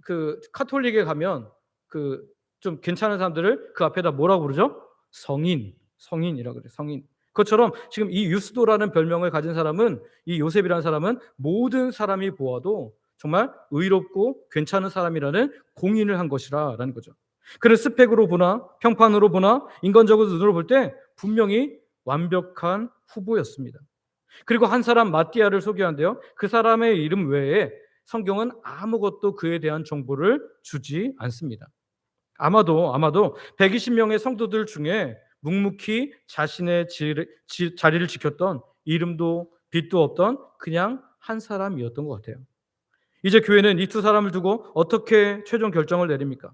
그 카톨릭에 가면 그 좀 괜찮은 사람들을 그 앞에다 뭐라고 부르죠? 성인이라고 그래요. 성인. 그것처럼 지금 이 유스도라는 별명을 가진 사람은, 이 요셉이라는 사람은 모든 사람이 보아도 정말 의롭고 괜찮은 사람이라는 공인을 한 것이라는 거죠. 그는 스펙으로 보나 평판으로 보나 인간적으로 눈으로 볼 때 분명히 완벽한 후보였습니다. 그리고 한 사람 마띠아를 소개한대요. 그 사람의 이름 외에 성경은 아무것도 그에 대한 정보를 주지 않습니다. 아마도 120명의 성도들 중에 묵묵히 자신의 자리를 지켰던, 이름도 빛도 없던 그냥 한 사람이었던 것 같아요. 이제 교회는 이 두 사람을 두고 어떻게 최종 결정을 내립니까?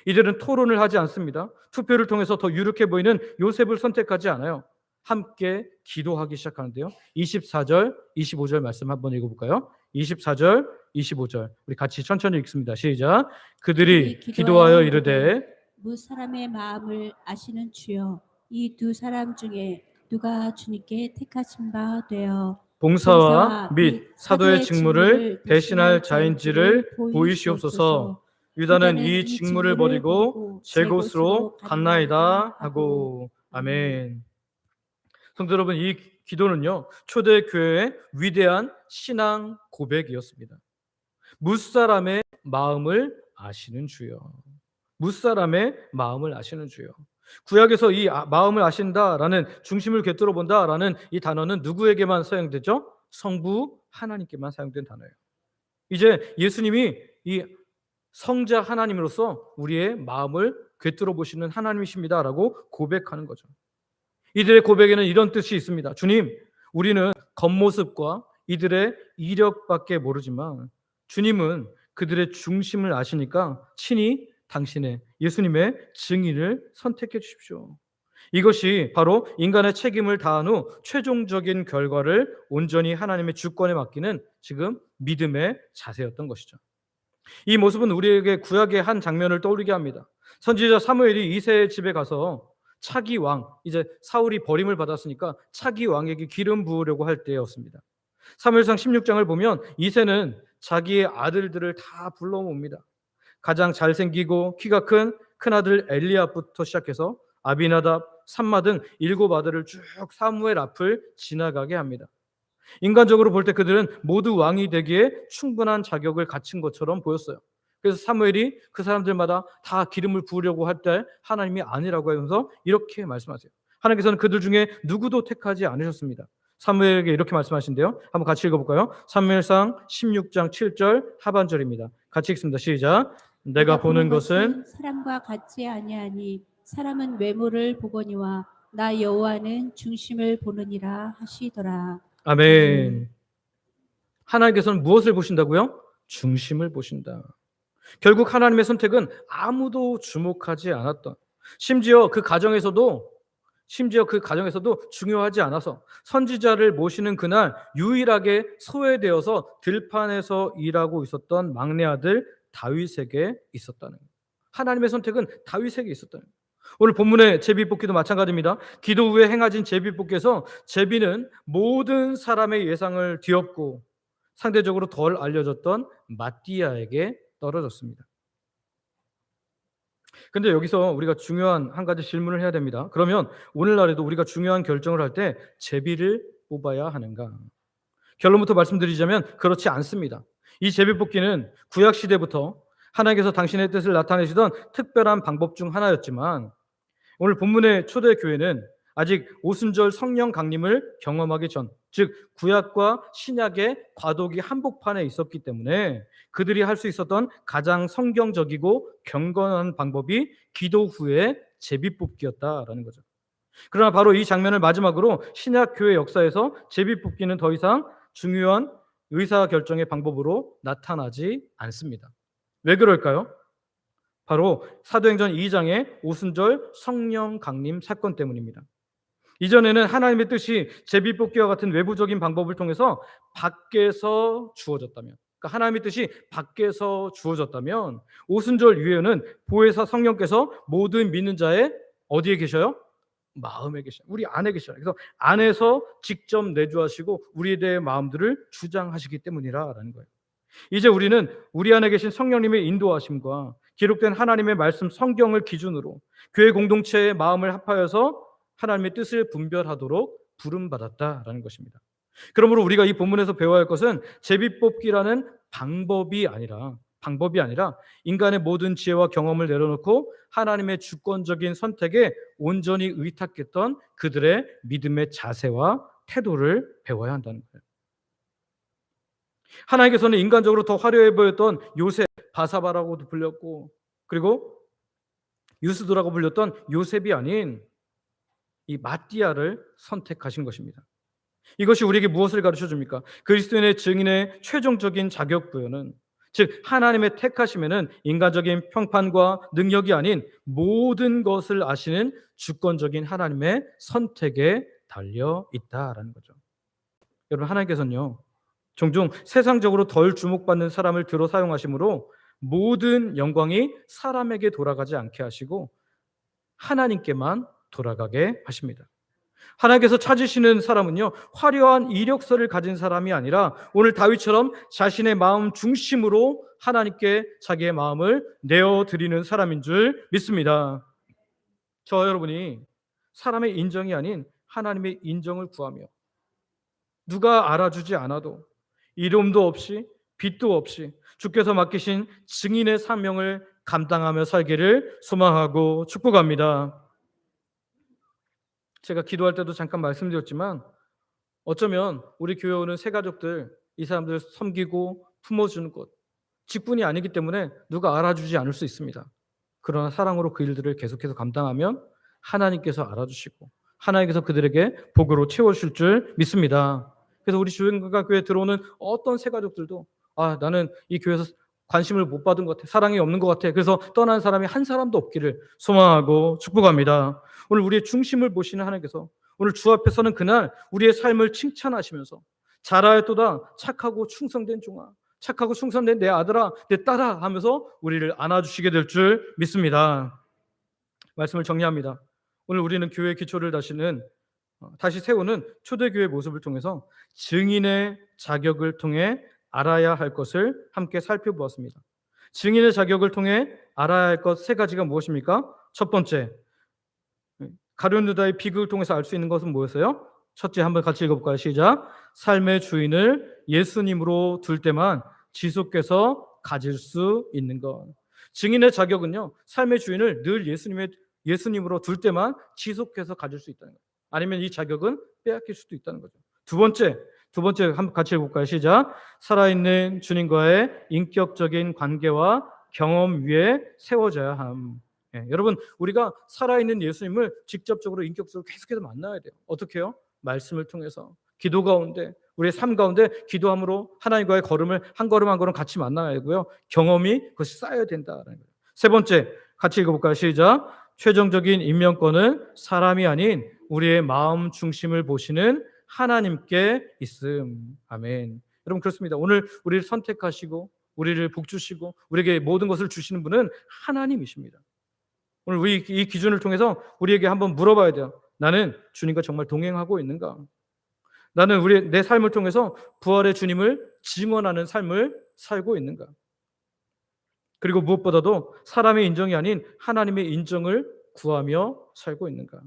이들은 토론을 하지 않습니다. 투표를 통해서 더 유력해 보이는 요셉을 선택하지 않아요. 함께 기도하기 시작하는데요. 24절, 25절 말씀 한번 읽어볼까요? 24절, 25절 우리 같이 천천히 읽습니다. 시작. 그들이 기도하여 이르되 무 사람의 마음을 아시는 주여, 이 두 사람 중에 누가 주님께 택하신 바 되어 봉사와 및 사도의 직무를 대신할 자인지를 보이시옵소서. 유다는 이 직무를 버리고 제 곳으로 갔나이다 하고. 아멘. 성도 여러분, 이 기도는요, 초대 교회의 위대한 신앙 고백이었습니다. 무사람의 마음을 아시는 주여. 무사람의 마음을 아시는 주요. 구약에서 이 마음을 아신다라는 중심을 꿰뚫어 본다라는 이 단어는 누구에게만 사용되죠? 성부 하나님께만 사용된 단어예요. 이제 예수님이 이 성자 하나님으로서 우리의 마음을 꿰뚫어 보시는 하나님이십니다라고 고백하는 거죠. 이들의 고백에는 이런 뜻이 있습니다. 주님, 우리는 겉모습과 이들의 이력밖에 모르지만 주님은 그들의 중심을 아시니까 친히 당신의 예수님의 증인을 선택해 주십시오. 이것이 바로 인간의 책임을 다한 후 최종적인 결과를 온전히 하나님의 주권에 맡기는 지금 믿음의 자세였던 것이죠. 이 모습은 우리에게 구약의 한 장면을 떠올리게 합니다. 선지자 사무엘이 이새의 집에 가서 차기 왕, 이제 사울이 버림을 받았으니까 차기 왕에게 기름 부으려고 할 때였습니다. 사무엘상 16장을 보면 이새는 자기의 아들들을 다 불러 모읍니다. 가장 잘생기고 키가 큰 큰아들 엘리압부터 시작해서 아비나답, 삼마 등 7아들을 쭉 사무엘 앞을 지나가게 합니다. 인간적으로 볼 때 그들은 모두 왕이 되기에 충분한 자격을 갖춘 것처럼 보였어요. 그래서 사무엘이 그 사람들마다 다 기름을 부으려고 할 때 하나님이 아니라고 하면서 이렇게 말씀하세요. 하나님께서는 그들 중에 누구도 택하지 않으셨습니다. 사무엘에게 이렇게 말씀하신대요. 한번 같이 읽어볼까요? 사무엘상 16장 7절 하반절입니다. 같이 읽습니다. 시작. 내가 보는 것은 사람과 같지 아니하니 사람은 외모를 보거니와 나 여호와는 중심을 보느니라 하시더라. 아멘. 하나님께서는 무엇을 보신다고요? 중심을 보신다. 결국 하나님의 선택은 아무도 주목하지 않았던, 심지어 그 가정에서도 중요하지 않아서 선지자를 모시는 그날 유일하게 소외되어서 들판에서 일하고 있었던 막내 아들 다윗에게 있었다는 거예요. 하나님의 선택은 다윗에게 있었다는 거예요. 오늘 본문의 제비뽑기도 마찬가지입니다. 기도 후에 행하진 제비뽑기에서 제비는 모든 사람의 예상을 뒤엎고 상대적으로 덜 알려졌던 마띠아에게 떨어졌습니다. 근데 여기서 우리가 중요한 한 가지 질문을 해야 됩니다. 그러면 오늘날에도 우리가 중요한 결정을 할 때 제비를 뽑아야 하는가? 결론부터 말씀드리자면 그렇지 않습니다. 이 제비뽑기는 구약 시대부터 하나님께서 당신의 뜻을 나타내시던 특별한 방법 중 하나였지만 오늘 본문의 초대교회는 아직 오순절 성령 강림을 경험하기 전, 즉 구약과 신약의 과도기 한복판에 있었기 때문에 그들이 할 수 있었던 가장 성경적이고 경건한 방법이 기도 후에 제비뽑기였다라는 거죠. 그러나 바로 이 장면을 마지막으로 신약 교회 역사에서 제비뽑기는 더 이상 중요한 의사결정의 방법으로 나타나지 않습니다. 왜 그럴까요? 바로 사도행전 2장의 오순절 성령 강림 사건 때문입니다. 이전에는 하나님의 뜻이 제비뽑기와 같은 외부적인 방법을 통해서 밖에서 주어졌다면, 그러니까 하나님의 뜻이 밖에서 주어졌다면 오순절 이후에는 보혜사 성령께서 모든 믿는 자의 어디에 계셔요? 마음에 계셔요. 우리 안에 계셔요. 그래서 안에서 직접 내주하시고 우리에 대해 마음들을 주장하시기 때문이라는 거예요. 이제 우리는 우리 안에 계신 성령님의 인도하심과 기록된 하나님의 말씀 성경을 기준으로 교회 공동체의 마음을 합하여서 하나님의 뜻을 분별하도록 부름받았다라는 것입니다. 그러므로 우리가 이 본문에서 배워야 할 것은 제비뽑기라는 방법이 아니라 인간의 모든 지혜와 경험을 내려놓고 하나님의 주권적인 선택에 온전히 의탁했던 그들의 믿음의 자세와 태도를 배워야 한다는 거예요. 하나님께서는 인간적으로 더 화려해 보였던 요셉, 바사바라고도 불렸고, 그리고 유스도라고 불렸던 요셉이 아닌 이 마띠아를 선택하신 것입니다. 이것이 우리에게 무엇을 가르쳐 줍니까? 그리스도인의 증인의 최종적인 자격 부여는, 즉 하나님의 택하심에는 인간적인 평판과 능력이 아닌 모든 것을 아시는 주권적인 하나님의 선택에 달려 있다라는 거죠. 여러분, 하나님께서는요 종종 세상적으로 덜 주목받는 사람을 들어 사용하심으로 모든 영광이 사람에게 돌아가지 않게 하시고 하나님께만 돌아가게 하십니다. 하나님께서 찾으시는 사람은요 화려한 이력서를 가진 사람이 아니라 오늘 다윗처럼 자신의 마음 중심으로 하나님께 자기의 마음을 내어드리는 사람인 줄 믿습니다. 저와 여러분이 사람의 인정이 아닌 하나님의 인정을 구하며 누가 알아주지 않아도 이름도 없이 빛도 없이 주께서 맡기신 증인의 사명을 감당하며 살기를 소망하고 축복합니다. 제가 기도할 때도 잠깐 말씀드렸지만 어쩌면 우리 교회 오는 새 가족들, 이 사람들을 섬기고 품어주는 것, 직분이 아니기 때문에 누가 알아주지 않을 수 있습니다. 그러나 사랑으로 그 일들을 계속해서 감당하면 하나님께서 알아주시고 하나님께서 그들에게 복으로 채워주실 줄 믿습니다. 그래서 우리 주행관광교회에 들어오는 어떤 새 가족들도 나는 이 교회에서 관심을 못 받은 것 같아, 사랑이 없는 것 같아, 그래서 떠난 사람이 한 사람도 없기를 소망하고 축복합니다. 오늘 우리의 중심을 보시는 하나님께서 오늘 주 앞에 서는 그날 우리의 삶을 칭찬하시면서 잘하였도다 착하고 충성된 종아, 착하고 충성된 내 아들아 내 딸아 하면서 우리를 안아주시게 될 줄 믿습니다. 말씀을 정리합니다. 오늘 우리는 교회의 기초를 다시 세우는 초대교회 모습을 통해서 증인의 자격을 통해 알아야 할 것을 함께 살펴보았습니다. 증인의 자격을 통해 알아야 할 것 세 가지가 무엇입니까? 첫 번째, 가룟 유다의 비극을 통해서 알 수 있는 것은 뭐였어요? 첫째, 한번 같이 읽어볼까요? 시작. 삶의 주인을 예수님으로 둘 때만 지속해서 가질 수 있는 것. 증인의 자격은요, 삶의 주인을 늘 예수님으로 둘 때만 지속해서 가질 수 있다는 거예요. 아니면 이 자격은 빼앗길 수도 있다는 거죠. 두 번째 한번 같이 읽어볼까요? 시작. 살아있는 주님과의 인격적인 관계와 경험 위에 세워져야 함. 여러분, 우리가 살아있는 예수님을 직접적으로 인격적으로 계속해서 만나야 돼요. 어떻게 해요? 말씀을 통해서, 기도 가운데, 우리의 삶 가운데 기도함으로 하나님과의 걸음을 한 걸음 한 걸음 같이 만나야 되고요. 경험이 그것이 쌓여야 된다는 거예요. 세 번째, 같이 읽어볼까요? 시작. 최종적인 임명권은 사람이 아닌 우리의 마음 중심을 보시는 하나님께 있음. 아멘. 여러분, 그렇습니다. 오늘 우리를 선택하시고 우리를 복주시고 우리에게 모든 것을 주시는 분은 하나님이십니다. 오늘 우리 이 기준을 통해서 우리에게 한번 물어봐야 돼요. 나는 주님과 정말 동행하고 있는가? 나는 내 삶을 통해서 부활의 주님을 증언하는 삶을 살고 있는가? 그리고 무엇보다도 사람의 인정이 아닌 하나님의 인정을 구하며 살고 있는가?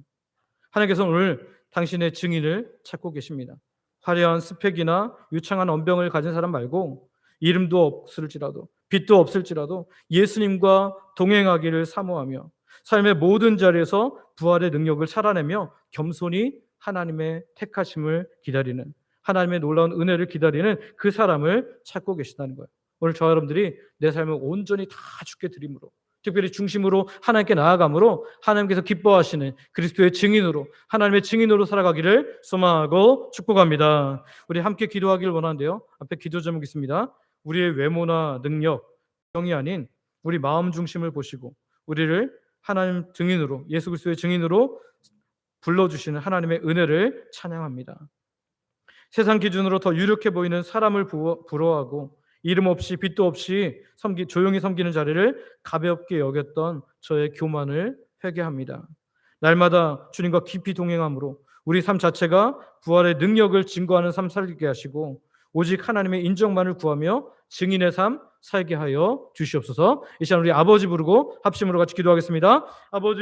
하나님께서 오늘 당신의 증인을 찾고 계십니다. 화려한 스펙이나 유창한 언병을 가진 사람 말고 이름도 없을지라도 빚도 없을지라도 예수님과 동행하기를 사모하며 삶의 모든 자리에서 부활의 능력을 살아내며 겸손히 하나님의 택하심을 기다리는, 하나님의 놀라운 은혜를 기다리는 그 사람을 찾고 계시다는 거예요. 오늘 저와 여러분들이 내 삶을 온전히 다 주께 드림으로, 특별히 중심으로 하나님께 나아감으로 하나님께서 기뻐하시는 그리스도의 증인으로, 하나님의 증인으로 살아가기를 소망하고 축복합니다. 우리 함께 기도하기를 원하는데요, 앞에 기도 제목이 있습니다. 우리의 외모나 능력, 병이 아닌 우리 마음 중심을 보시고 우리를 하나님 증인으로, 예수 그리스도의 증인으로 불러주시는 하나님의 은혜를 찬양합니다. 세상 기준으로 더 유력해 보이는 사람을 부러워하고 이름 없이 빚도 없이 조용히 섬기는 자리를 가볍게 여겼던 저의 교만을 회개합니다. 날마다 주님과 깊이 동행함으로 우리 삶 자체가 부활의 능력을 증거하는 삶 살게 하시고 오직 하나님의 인정만을 구하며 증인의 삶 살게 하여 주시옵소서. 이 시간 우리 아버지 부르고 합심으로 같이 기도하겠습니다. 아버지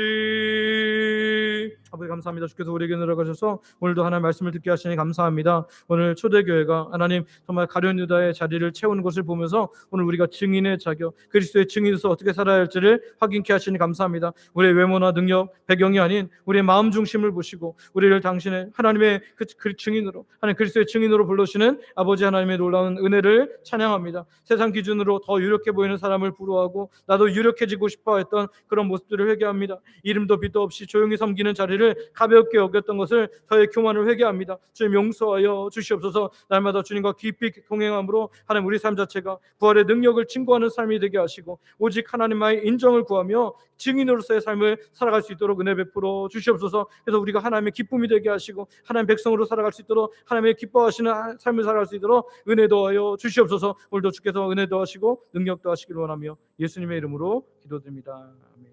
감사합니다. 주께서 우리에게 늘어가셔서 오늘도 하나님 말씀을 듣게 하시니 감사합니다. 오늘 초대교회가 하나님 정말 가룟 유다의 자리를 채우는 것을 보면서 오늘 우리가 증인의 자격, 그리스도의 증인으로서 어떻게 살아야 할지를 확인케 하시니 감사합니다. 우리의 외모나 능력, 배경이 아닌 우리의 마음 중심을 보시고 우리를 당신의 하나님의 그 증인으로, 하나님 그리스도의 증인으로 불러주시는 아버지 하나님의 놀라운 은혜를 찬양합니다. 세상 기준으로 더 유력해 보이는 사람을 부러워하고 나도 유력해지고 싶어 했던 그런 모습들을 회개합니다. 이름도 빚도 없이 조용히 섬기는 자리를 가볍게 여겼던 것을 저의 교만을 회개합니다. 주님 용서하여 주시옵소서. 날마다 주님과 깊이 동행함으로 하나님 우리 삶 자체가 부활의 능력을 증거하는 삶이 되게 하시고 오직 하나님의 인정을 구하며 증인으로서의 삶을 살아갈 수 있도록 은혜 베풀어 주시옵소서. 그래서 우리가 하나님의 기쁨이 되게 하시고 하나님 백성으로 살아갈 수 있도록 하나님의 기뻐하시는 삶을 살아갈 수 있도록 은혜 더하여 주시옵소서. 오늘도 주께서 은혜 더하시고 능력 더하시길 원하며 예수님의 이름으로 기도드립니다. 아멘.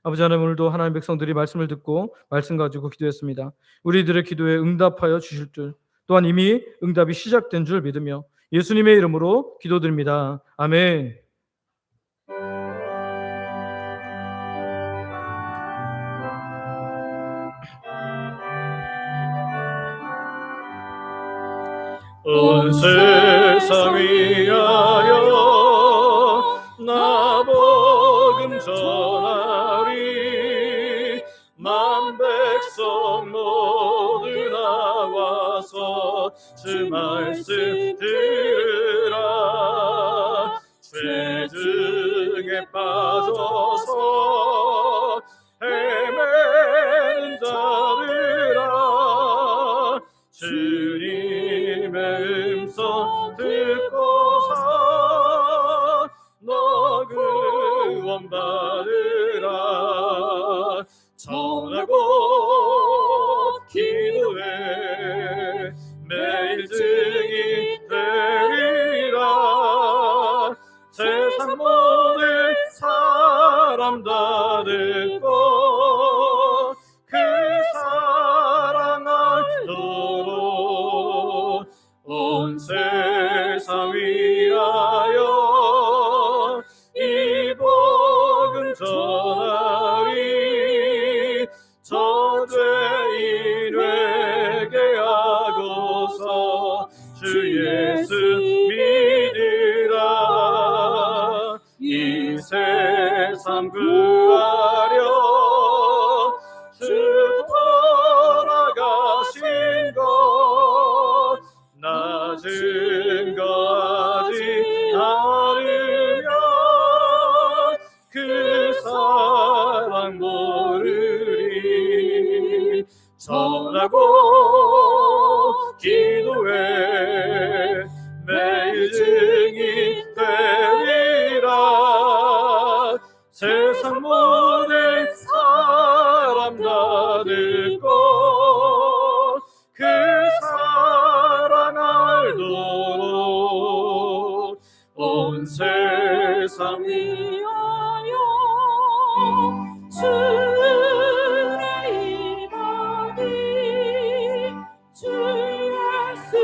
아버지 하나님, 오늘도 하나님 백성들이 말씀을 듣고 말씀 가지고 기도했습니다. 우리들의 기도에 응답하여 주실 줄, 또한 이미 응답이 시작된 줄 믿으며 예수님의 이름으로 기도드립니다. 아멘. 온 세상 위하여 나보 만 백성 모두 나와서 주 말씀 들으라. 죄 중에 빠져서 헤매는 자들아, 주님의 음성 듣고서 너 구원 받으라. 전하고 기도해 매일 증인 되리라. 세상 모든 사람 다 듣고 그 사랑 알도록 온 세상 위하여 이 복음 전하리. 저 죄인에게 하고서 주 예수 믿으라. 이 세상 구하려 주 돌아가신 것 나 증거하지 않으면 그 사랑 모르리. 전하고 기도해 매일 증인 되리라. 세상 모든 사람 다 듣고 그 사랑 알도록 온 세상 위하여 주의 임하니. 주 예수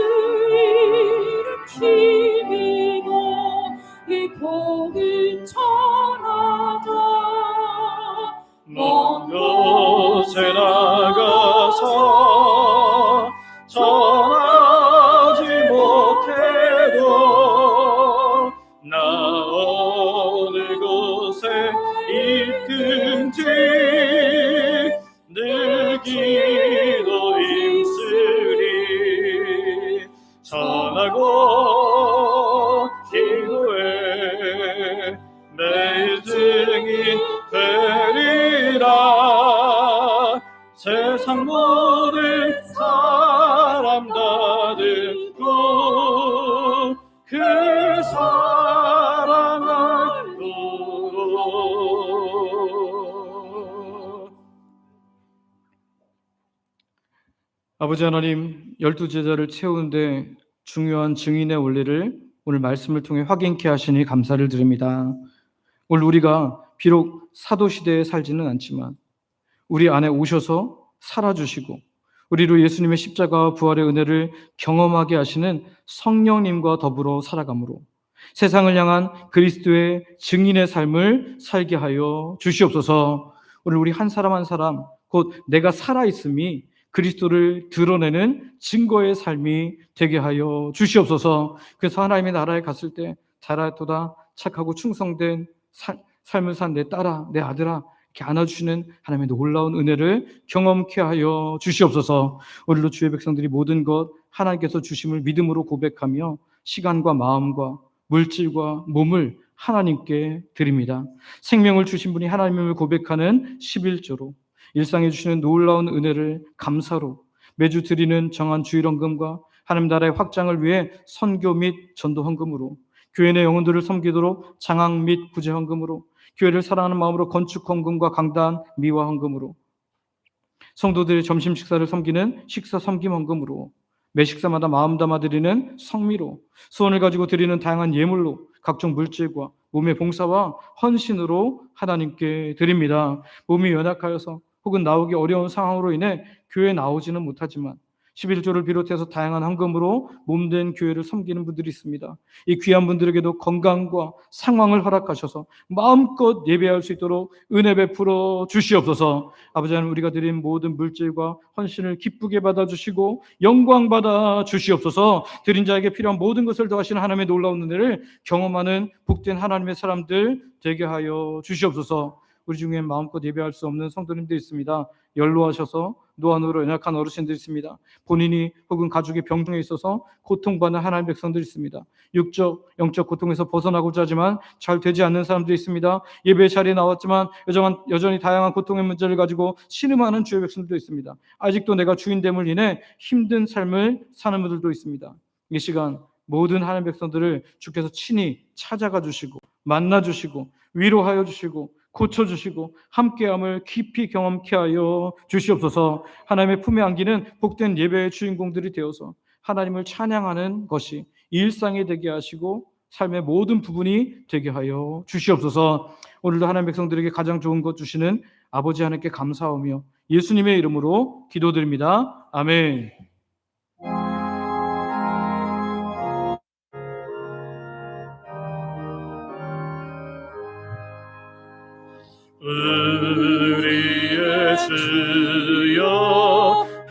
이름 힘이고 이 복음 전하자. 먼 곳에 나가서 전하지 못해도 나 어느 곳에 있든지 늘 기도 힘쓰리. 전하고 기도해 매일 증인 되리라. 세상 모든 사람 다 듣고 그 사랑 알도록. 아버지 하나님, 12제자를 채우는데 중요한 증인의 원리를 오늘 말씀을 통해 확인케 하시니 감사를 드립니다. 오늘 우리가 비록 사도시대에 살지는 않지만 우리 안에 오셔서 살아주시고 우리로 예수님의 십자가와 부활의 은혜를 경험하게 하시는 성령님과 더불어 살아감으로 세상을 향한 그리스도의 증인의 삶을 살게 하여 주시옵소서. 오늘 우리 한 사람 한 사람 곧 내가 살아있음이 그리스도를 드러내는 증거의 삶이 되게 하여 주시옵소서. 그래서 하나님의 나라에 갔을 때 잘하도다 착하고 충성된 삶을 산 내 딸아, 내 아들아 이렇게 안아주시는 하나님의 놀라운 은혜를 경험케 하여 주시옵소서. 오늘도 주의 백성들이 모든 것 하나님께서 주심을 믿음으로 고백하며 시간과 마음과 물질과 몸을 하나님께 드립니다. 생명을 주신 분이 하나님을 고백하는 11조로 일상에 주시는 놀라운 은혜를 감사로 매주 드리는 정한 주일헌금과 하나님 나라의 확장을 위해 선교 및 전도 헌금으로 교회 내 영혼들을 섬기도록 장학 및 구제 헌금으로 교회를 사랑하는 마음으로 건축 헌금과 강단 미화 헌금으로 성도들의 점심 식사를 섬기는 식사 섬김 헌금으로 매 식사마다 마음 담아 드리는 성미로 소원을 가지고 드리는 다양한 예물로 각종 물질과 몸의 봉사와 헌신으로 하나님께 드립니다. 몸이 연약하여서 혹은 나오기 어려운 상황으로 인해 교회에 나오지는 못하지만 11조를 비롯해서 다양한 헌금으로 몸된 교회를 섬기는 분들이 있습니다. 이 귀한 분들에게도 건강과 상황을 허락하셔서 마음껏 예배할 수 있도록 은혜 베풀어 주시옵소서. 아버지 하나님, 우리가 드린 모든 물질과 헌신을 기쁘게 받아주시고 영광 받아 주시옵소서. 드린 자에게 필요한 모든 것을 더하시는 하나님의 놀라운 은혜를 경험하는 복된 하나님의 사람들 되게 하여 주시옵소서. 우리 중에 마음껏 예배할 수 없는 성도님도 있습니다. 연로하셔서 노안으로 연약한 어르신들 있습니다. 본인이 혹은 가족의 병중에 있어서 고통받는 하나님의 백성들이 있습니다. 육적, 영적 고통에서 벗어나고자 하지만 잘 되지 않는 사람들이 있습니다. 예배 자리에 나왔지만 여전히 다양한 고통의 문제를 가지고 신음하는 주의 백성들도 있습니다. 아직도 내가 주인됨을 인해 힘든 삶을 사는 분들도 있습니다. 이 시간 모든 하나님의 백성들을 주께서 친히 찾아가 주시고 만나 주시고 위로하여 주시고 고쳐주시고 함께함을 깊이 경험케 하여 주시옵소서. 하나님의 품에 안기는 복된 예배의 주인공들이 되어서 하나님을 찬양하는 것이 일상이 되게 하시고 삶의 모든 부분이 되게 하여 주시옵소서. 오늘도 하나님의 백성들에게 가장 좋은 것 주시는 아버지 하나님께 감사하며 예수님의 이름으로 기도드립니다. 아멘. 우리의 주여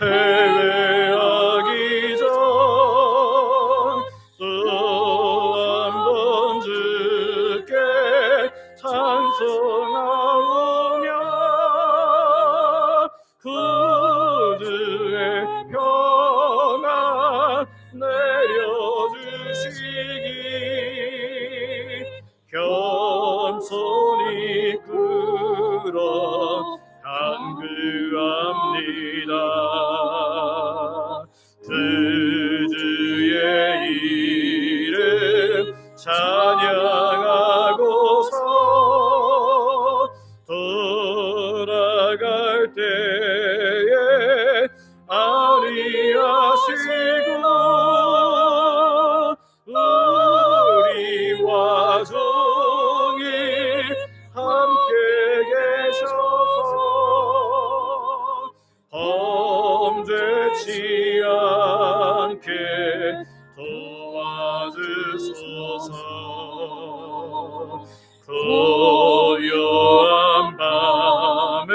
패배하기 전 또 한 번 주께 찬송하오며 구주의 평안 내려주시기 겸손히 끌어 간구합니다. 구주의 이름 찬양하고서 돌아갈 때에 안위하시고 우리와 종일 함께 계셔서 범죄치 않게 도와주소서. 고요한 밤에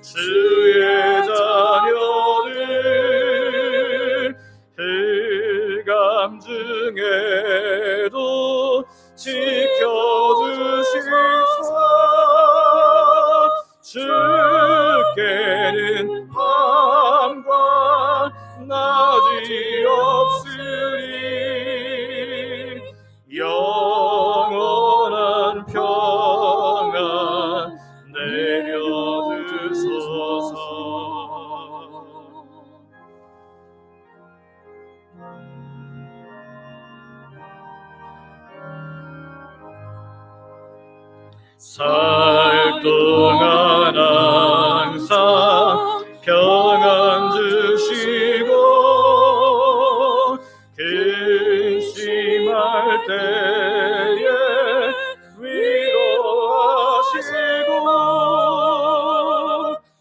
주의 자녀들 흑암 중에도 지켜주시소. 주께는 밤과 낮이 없으리 영원한 평안 내려주소서. 살 동안 항상 평안 주시고 근심할 때에 위로하시고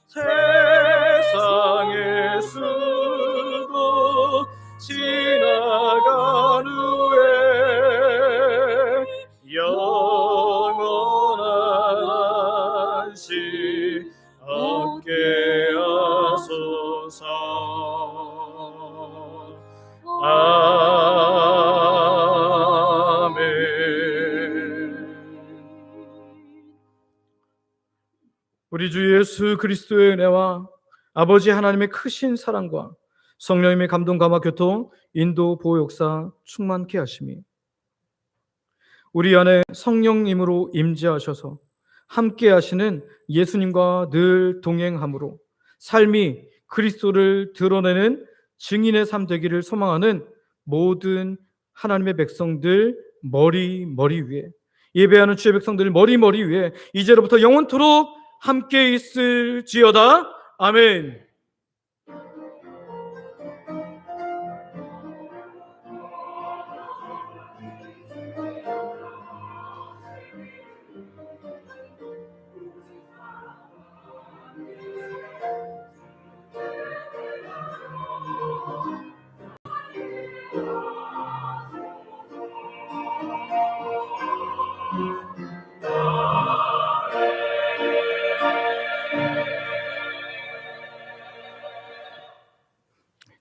세상의 수도 지나간 후에 영원한 안식 얻게 하소서. 아멘. 우리 주 예수 그리스도의 은혜와 아버지 하나님의 크신 사랑과 성령님의 감동 감화 교통 인도 보호 역사 충만케 하심이 우리 안에 성령님으로 임재하셔서 함께 하시는 예수님과 늘 동행함으로 삶이 그리스도를 드러내는 증인의 삶 되기를 소망하는 모든 하나님의 백성들 머리 위에 예배하는 주의 백성들 머리 위에 이제로부터 영원토록 함께 있을지어다. 아멘.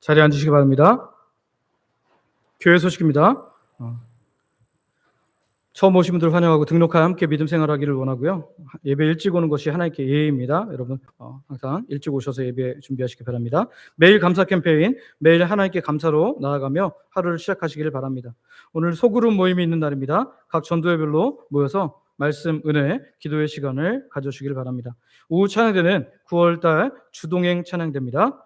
자리에 앉으시기 바랍니다. 교회 소식입니다. 처음 오신 분들 환영하고 등록하여 함께 믿음 생활하기를 원하고요. 예배 일찍 오는 것이 하나님께 예의입니다. 여러분 항상 일찍 오셔서 예배 준비하시기 바랍니다. 매일 감사 캠페인, 매일 하나님께 감사로 나아가며 하루를 시작하시기를 바랍니다. 오늘 소그룹 모임이 있는 날입니다. 각 전도회별로 모여서 말씀, 은혜, 기도의 시간을 가져주시길 바랍니다. 오후 찬양대는 9월달 주동행 찬양대입니다.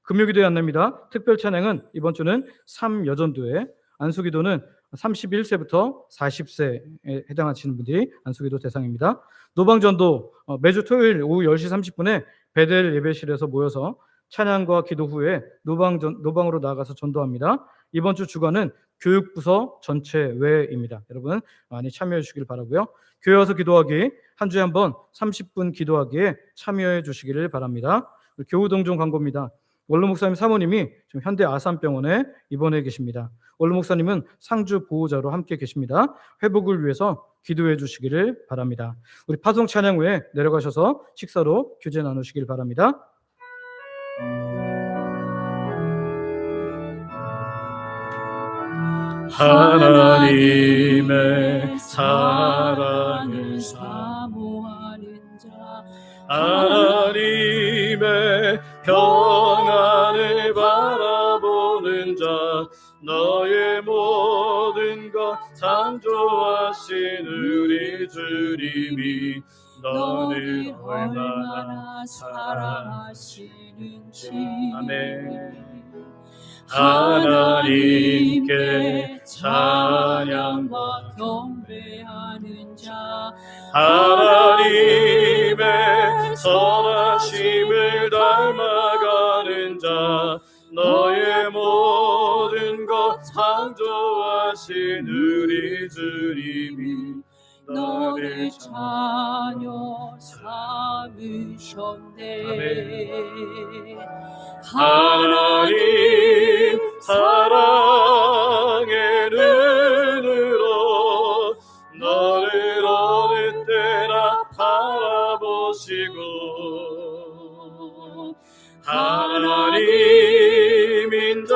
금요기도에 안내입니다. 특별 찬양은 이번 주는 3여전도회, 안수기도는 31세부터 40세에 해당하시는 분들이 안수기도 대상입니다. 노방전도 매주 토요일 오후 10시 30분에 베델 예배실에서 모여서 찬양과 기도 후에 노방으로 나아가서 전도합니다. 이번 주 주간은 교육부서 전체회입니다. 여러분 많이 참여해 주시길 바라고요. 교회 와서 기도하기, 한 주에 한 번 30분 기도하기에 참여해 주시기를 바랍니다. 교우동종 광고입니다. 원로 목사님 사모님이 지금 현대 아산병원에 입원해 계십니다. 원로 목사님은 상주 보호자로 함께 계십니다. 회복을 위해서 기도해 주시기를 바랍니다. 우리 파송 찬양 후에 내려가셔서 식사로 교제 나누시길 바랍니다. 하나님의 사랑을 사모하는 자, 하나님의 평안을 바라보는 자, 너의 모든 것 창조하신 우리 주님이 너를 얼마나 사랑하시는지. 아멘. 하나님께 찬양과 경배하는 자, 하나님의 선하심을 닮아가는 자, 너의 모든 것 창조하신 우리 주님이 너를 자녀 삼으셨네. 하나님 사랑의 눈으로 너를 어느 때나 바라보시고, 하나님 인자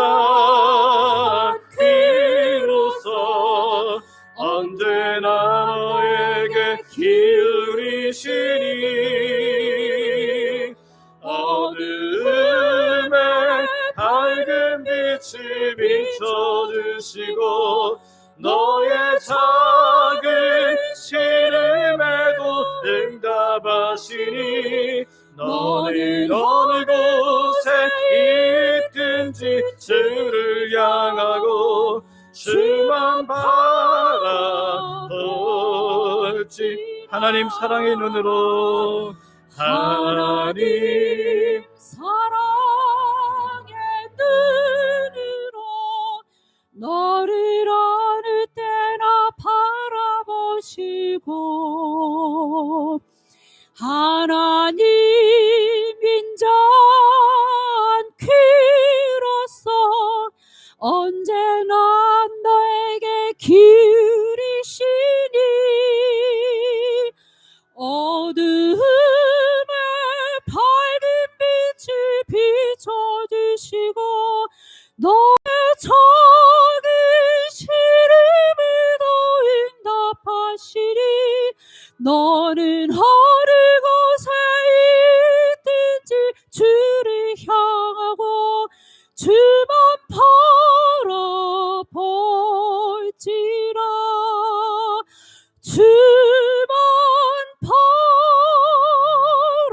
귀로서 언제나 너에게 기울이시니, 어두움에 밝은 빛을 비춰주시고, 너의 작은 시름에도 응답하시니, 너는 어느 곳에 있든지 주를 향하고 주만 바라볼지. 하나님 사랑의 눈으로, 하나님 사랑의 눈으로 너를 어느 때나 바라보시고, 하나님 인자한 귀로서 언제나 너에게 기울이시니, 어두움에 밝은 빛을 비춰주시고, 너의 작은 시름에도 응답하시니, 너는 어느 곳에 있든지 주를 향하고 주만 바라볼지라. 주만 바라볼